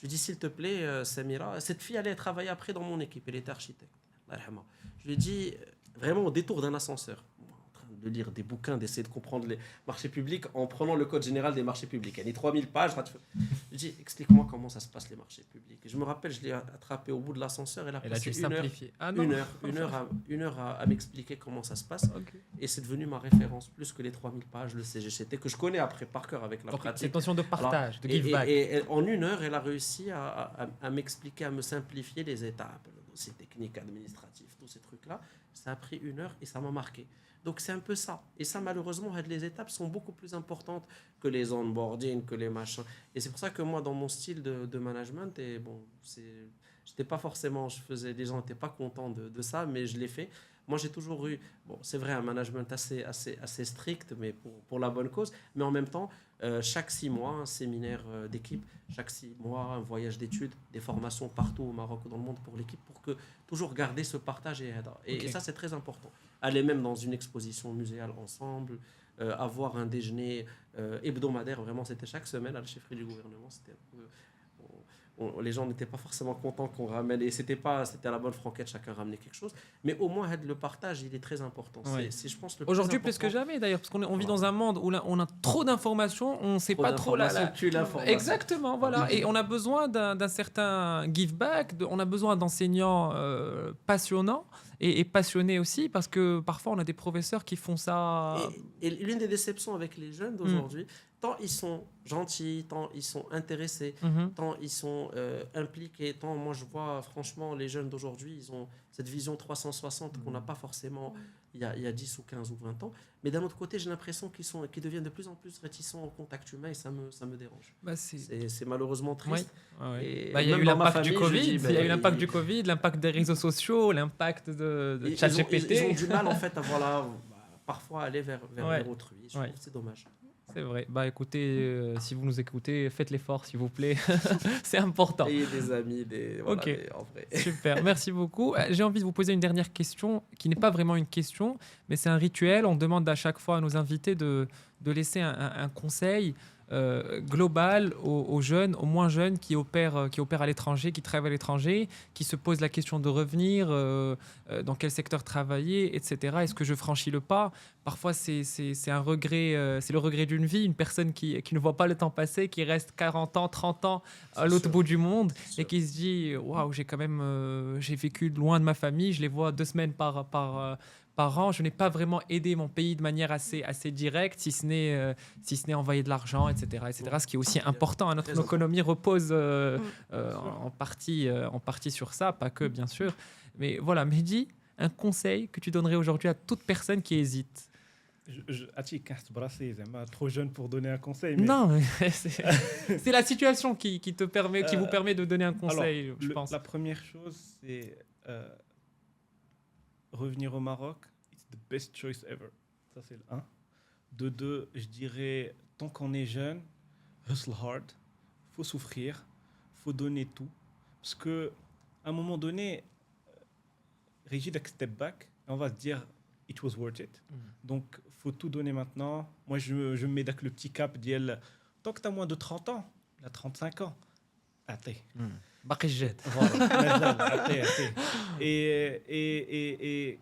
Je lui dis, s'il te plaît, Samira, cette fille allait travailler après dans mon équipe, elle était architecte. Je lui ai dit, vraiment au détour d'un ascenseur, en train de lire des bouquins, d'essayer de comprendre les marchés publics en prenant le code général des marchés publics. Il y a 3000 pages. Je lui dis, explique-moi comment ça se passe les marchés publics. Et je me rappelle, je l'ai attrapé au bout de l'ascenseur, elle a passé une heure à m'expliquer comment ça se passe. Okay. Et c'est devenu ma référence, plus que les 3000 pages, le CGCT, que je connais après par cœur avec la pratique. Cette notion de partage, de give back. Et en une heure, elle a réussi à m'expliquer, à me simplifier les étapes, le dossier technique, administratif, tous ces trucs-là. Ça a pris une heure et ça m'a marqué. Donc c'est un peu ça. Et ça, malheureusement, les étapes sont beaucoup plus importantes que les onboarding, que les machins. Et c'est pour ça que moi, dans mon style de management, et bon, j'étais pas forcément, les gens n'étaient pas contents de ça, mais je l'ai fait. Moi, j'ai toujours eu, bon, c'est vrai, un management assez strict, mais pour la bonne cause. Mais en même temps, chaque 6 mois, un séminaire d'équipe, chaque 6 mois, un voyage d'études, des formations partout au Maroc ou dans le monde pour l'équipe, pour que toujours garder ce partage et ça, c'est très important. Aller même dans une exposition muséale ensemble, avoir un déjeuner hebdomadaire, vraiment, c'était chaque semaine à la chefferie du gouvernement. C'était un peu... les gens n'étaient pas forcément contents qu'on ramène, et c'était à la bonne franquette, chacun ramenait quelque chose, mais au moins le partage, il est très important. Ouais. C'est, je pense, aujourd'hui plus que jamais d'ailleurs, parce qu'on vit dans un monde où on a trop d'informations, on ne sait pas trop l'information. Exactement, voilà. Et on a besoin d'un certain give back, on a besoin d'enseignants passionnants et passionnés aussi, parce que parfois on a des professeurs qui font ça. Et l'une des déceptions avec les jeunes d'aujourd'hui, tant ils sont gentils, tant ils sont intéressés, tant ils sont impliqués, tant moi je vois franchement les jeunes d'aujourd'hui, ils ont cette vision 360 qu'on n'a pas forcément il y a 10 ou 15 ou 20 ans. Mais d'un autre côté, j'ai l'impression qu'ils deviennent de plus en plus réticents au contact humain, et ça me dérange. C'est malheureusement triste. Il y a eu l'impact du Covid, du Covid, l'impact des réseaux sociaux, l'impact de ChatGPT. Ils ont du mal en fait à parfois aller vers autrui. Je trouve que c'est dommage. C'est vrai. Écoutez, si vous nous écoutez, faites l'effort, s'il vous plaît. C'est important. Ayez des amis, Ok. en vrai. Super, merci beaucoup. J'ai envie de vous poser une dernière question, qui n'est pas vraiment une question, mais c'est un rituel. On demande à chaque fois à nos invités de laisser un conseil global aux jeunes, aux moins jeunes qui opèrent à l'étranger, qui travaillent à l'étranger, qui se posent la question de revenir, dans quel secteur travailler, etc. Est-ce que je franchis le pas ? Parfois, c'est un regret, c'est le regret d'une vie, une personne qui ne voit pas le temps passer, qui reste 40 ans, 30 ans à l'autre bout du monde et qui se dit « Waouh, j'ai vécu loin de ma famille, je les vois 2 semaines par an, je n'ai pas vraiment aidé mon pays de manière assez directe, si ce n'est envoyer de l'argent, etc. Ce qui est aussi important. Notre économie repose en partie sur ça, pas que, bien sûr. Mais voilà, Mehdi, un conseil que tu donnerais aujourd'hui à toute personne qui hésite. Trop jeune pour donner un conseil. Mais... Non, c'est la situation qui vous permet de donner un conseil, alors, je pense. La première chose, c'est revenir au Maroc. It's the best choice ever. Ça, c'est le 1. De 2, je dirais, tant qu'on est jeune, hustle hard. Il faut souffrir. Il faut donner tout. Parce qu'à un moment donné, Régis, step back, on va se dire, it was worth it. Donc, il faut tout donner maintenant. Moi, je me mets avec le petit cap d'IL. Tant que tu as moins de 30 ans, tu as 35 ans, attends. Voilà. Et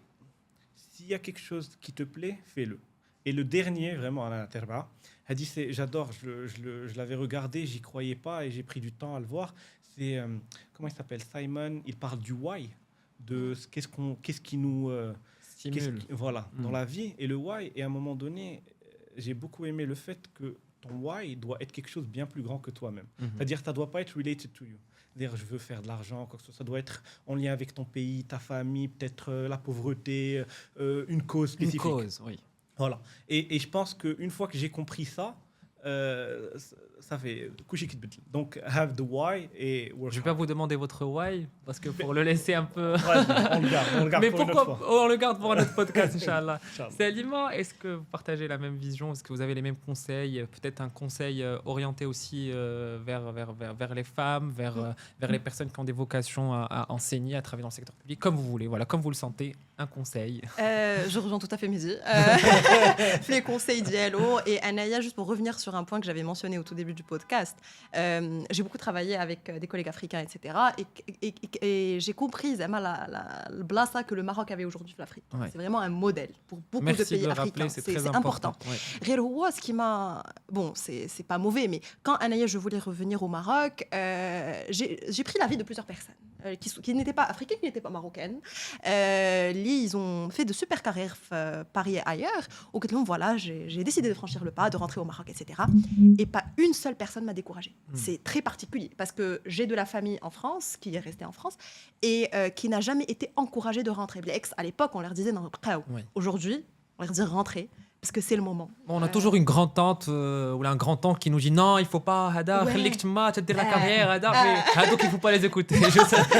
s'il y a quelque chose qui te plaît, fais-le. Et le dernier, vraiment, à la Terba, elle dit, j'adore, je l'avais regardé, j'y croyais pas et j'ai pris du temps à le voir. C'est, comment il s'appelle, Simon, il parle du why, de qu'est-ce qui nous stimule. Dans la vie. Et le why, et à un moment donné, j'ai beaucoup aimé le fait que ton why doit être quelque chose de bien plus grand que toi-même. C'est-à-dire, ça ne doit pas être related to you. C'est-à-dire, je veux faire de l'argent, quoi que ce soit. Ça doit être en lien avec ton pays, ta famille, peut-être la pauvreté, une cause spécifique. Une cause, oui. Voilà. Et je pense qu'une fois que j'ai compris ça, ça fait donc have the why et work. Je vais pas vous demander votre why parce que pour le laisser un peu on le garde mais pour pourquoi une autre fois. on le garde pour un autre podcast, Inch'Allah. Salima, est-ce que vous partagez la même vision? Est-ce que vous avez les mêmes conseils? Peut-être un conseil orienté aussi vers les femmes, vers les personnes qui ont des vocations à enseigner, à travailler dans le secteur public, comme vous voulez, voilà, comme vous le sentez, un conseil. Je rejoins tout à fait Mehdi. Les conseils d'Yalo et Anaya, juste pour revenir sur un point que j'avais mentionné au tout début début du podcast, j'ai beaucoup travaillé avec des collègues africains, etc. Et j'ai compris le blassa que le Maroc avait aujourd'hui de l'Afrique. Ouais. C'est vraiment un modèle pour beaucoup Merci de pays de le africains. rappeler, c'est très important. Ouais. غير هو, ce qui m'a... Bon, c'est pas mauvais, mais quand Anaya, je voulais revenir au Maroc, j'ai pris l'avis de plusieurs personnes qui n'étaient pas africaines, qui n'étaient pas marocaines. Ils ont fait de super carrières Paris et ailleurs. Au Cameroun, voilà, j'ai décidé de franchir le pas, de rentrer au Maroc, etc. Et pas une seule personne m'a découragée. C'est très particulier parce que j'ai de la famille en France, qui est restée en France, et qui n'a jamais été encouragée de rentrer. Les ex, à l'époque, on leur disait non, Oui. aujourd'hui, on leur dit rentrez. Parce que c'est le moment. On a toujours une grand-tante ou un grand-oncle qui nous dit non, il faut pas, Hada, خليك تما, tu as la carrière, Hada, mais donc il faut pas les écouter.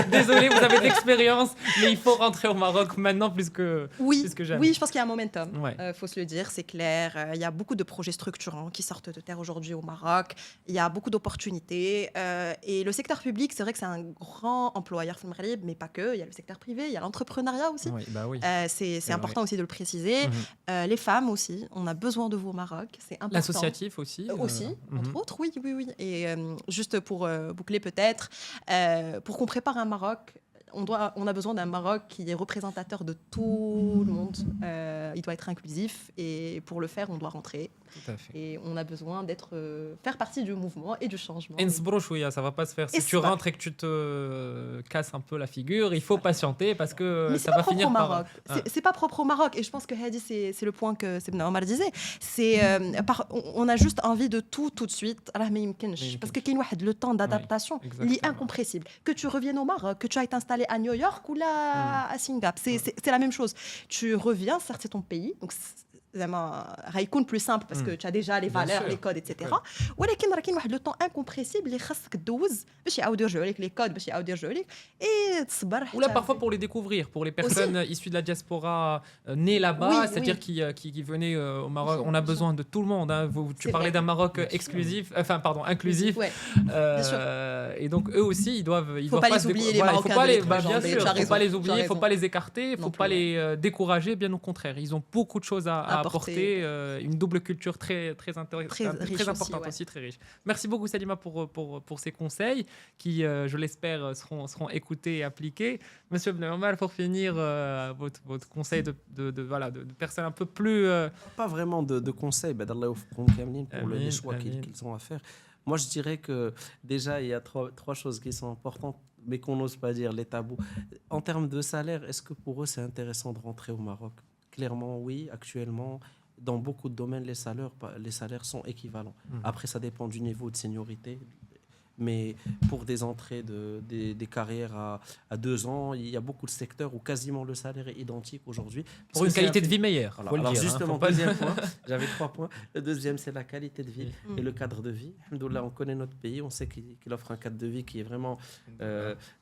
Désolé, vous avez de l'expérience, mais il faut rentrer au Maroc maintenant plus que jamais. Oui, je pense qu'il y a un momentum. Ouais. Faut se le dire, c'est clair. Il y a beaucoup de projets structurants qui sortent de terre aujourd'hui au Maroc. Il y a beaucoup d'opportunités. Et le secteur public, c'est vrai que c'est un grand employeur في المغرب, mais pas que. Il y a le secteur privé, il y a l'entrepreneuriat aussi. Oui, bah oui. C'est important aussi de le préciser. Les femmes aussi. On a besoin de vous au Maroc, c'est important. L'associatif aussi. Entre autres, oui. Et juste pour boucler peut-être, pour qu'on prépare un Maroc, on a besoin d'un Maroc qui est représentateur de tout le monde. Il doit être inclusif et pour le faire, on doit rentrer. Tout à fait. Et on a besoin faire partie du mouvement et du changement. Ça va pas se faire. Si tu rentres et que tu te casses un peu la figure, il faut patienter parce que ça va finir par... C'est pas propre au Maroc. Et je pense que Hadi, c'est le point que Sebna Omar disait. On a juste envie de tout de suite. Parce que le temps d'adaptation, il est incompressible. Que tu reviennes au Maroc, que tu ailles t'installer à New York ou là à Singapour, c'est la même chose. Tu reviens, certes c'est ton pays, donc رايكون plus simple parce que tu as déjà les valeurs, les codes, etc. ولكن راه كاين واحد لو طون انكومبريسيبل اللي خاصك دوز باش يعاودوا يرجعوا لك les codes باش يعاودوا يرجعوا لك et تصبر. Ou là parfois pour les découvrir, pour les personnes issues de la diaspora nées là-bas, c'est-à-dire qui venaient au Maroc. On a besoin de tout le monde. Tu parlais d'un Maroc inclusif. Ouais. Et donc eux aussi, ils doivent faut pas les oublier les Marocains. Bien sûr, faut pas les oublier, faut pas les écarter, faut pas les décourager. Bien au contraire, ils ont beaucoup de choses à apporter, une double culture très intéressante, très importante aussi, très riche. Merci beaucoup Salima pour ces conseils qui, je l'espère, seront écoutés et appliqués. Monsieur Ibn Omar, pour finir, votre conseil de personnes un peu plus... Pas vraiment de conseils, pour les choix qu'ils ont à faire. Moi, je dirais que déjà, il y a trois choses qui sont importantes, mais qu'on n'ose pas dire, les tabous. En termes de salaire, est-ce que pour eux, c'est intéressant de rentrer au Maroc ? Clairement, oui. Actuellement, dans beaucoup de domaines, les salaires sont équivalents. Après, ça dépend du niveau de seniorité. Mais pour des entrées, des carrières à 2 ans, il y a beaucoup de secteurs où quasiment le salaire est identique aujourd'hui. Pour une qualité de vie meilleure. Alors justement, deuxième point, j'avais 3 points. Le deuxième, c'est la qualité de vie et le cadre de vie. Alhamdoulilah, on connaît notre pays, on sait qu'il offre un cadre de vie qui est vraiment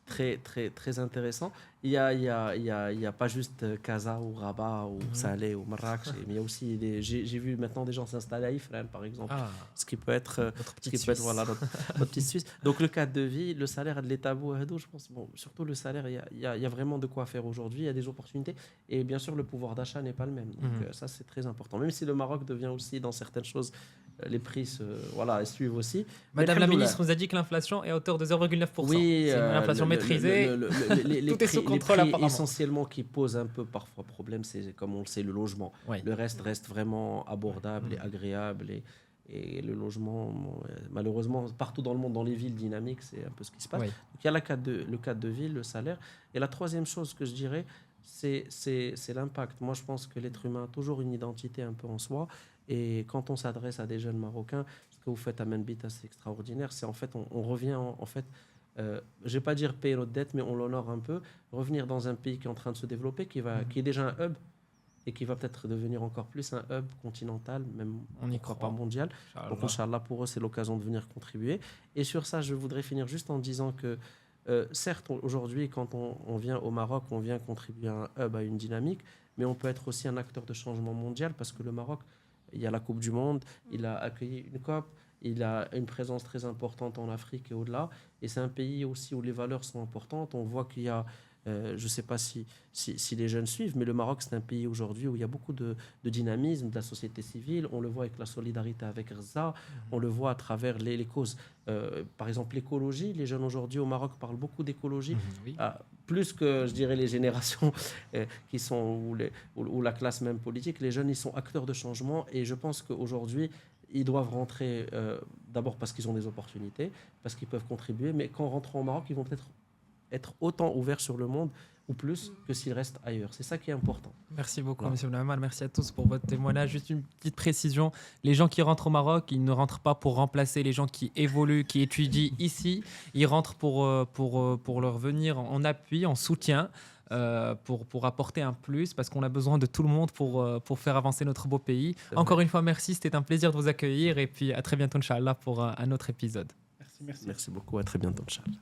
très intéressant. Il y a pas juste Casa ou Rabat ou Salé ou Marrakech, mais il y a aussi j'ai vu maintenant des gens s'installer à Ifrane par exemple, ce qui peut être notre petite Suisse. Donc le cadre de vie, le salaire de l'État, je pense, surtout le salaire, il y a vraiment de quoi faire aujourd'hui, il y a des opportunités et bien sûr le pouvoir d'achat n'est pas le même. Donc ça c'est très important. Même si le Maroc devient aussi dans certaines choses, les prix suivent aussi. Madame la ministre nous a dit que l'inflation est à hauteur de 0,9%. Oui, c'est une inflation maîtrisée. Les Tout est sous contrôle prix apparemment. Essentiellement qui posent un peu parfois problème, c'est comme on le sait le logement. Oui. Le reste vraiment abordable et agréable et le logement, malheureusement, partout dans le monde, dans les villes dynamiques, c'est un peu ce qui se passe. Oui. Donc, il y a le cadre de vie, le salaire. Et la troisième chose que je dirais, c'est l'impact. Moi, je pense que l'être humain a toujours une identité un peu en soi. Et quand on s'adresse à des jeunes Marocains, ce que vous faites à Manbit, c'est extraordinaire. C'est en fait, on revient en fait... je ne vais pas dire payer notre dette, mais on l'honore un peu. Revenir dans un pays qui est en train de se développer, qui est déjà un hub et qui va peut-être devenir encore plus un hub continental, même on y croit pas mondial. Donc, Inch'Allah, pour eux, c'est l'occasion de venir contribuer. Et sur ça, je voudrais finir juste en disant que, certes, aujourd'hui, quand on vient au Maroc, on vient contribuer à un hub, à une dynamique, mais on peut être aussi un acteur de changement mondial parce que le Maroc, il y a la Coupe du Monde, il a accueilli une COP, il a une présence très importante en Afrique et au-delà. Et c'est un pays aussi où les valeurs sont importantes. On voit qu'il y a Je ne sais pas si les jeunes suivent, mais le Maroc, c'est un pays aujourd'hui où il y a beaucoup de dynamisme de la société civile. On le voit avec la solidarité avec Rza, on le voit à travers les causes. Par exemple, l'écologie. Les jeunes aujourd'hui au Maroc parlent beaucoup d'écologie, Oui. plus que, je dirais, les générations qui sont, ou la classe même politique. Les jeunes, ils sont acteurs de changement et je pense qu'aujourd'hui, ils doivent rentrer d'abord parce qu'ils ont des opportunités, parce qu'ils peuvent contribuer, mais qu'en rentrant au Maroc, ils vont peut-être être autant ouverts sur le monde ou plus que s'ils restent ailleurs. C'est ça qui est important. Merci beaucoup, Voilà. Monsieur Blahmal. Merci à tous pour votre témoignage. Juste une petite précision. Les gens qui rentrent au Maroc, ils ne rentrent pas pour remplacer les gens qui évoluent, qui étudient ici. Ils rentrent pour leur venir en appui, en soutien, pour apporter un plus, parce qu'on a besoin de tout le monde pour faire avancer notre beau pays. Encore une fois, merci. C'était un plaisir de vous accueillir. Et puis, à très bientôt, Inch'Allah, pour un autre épisode. Merci. Merci beaucoup. À très bientôt, Inch'Allah.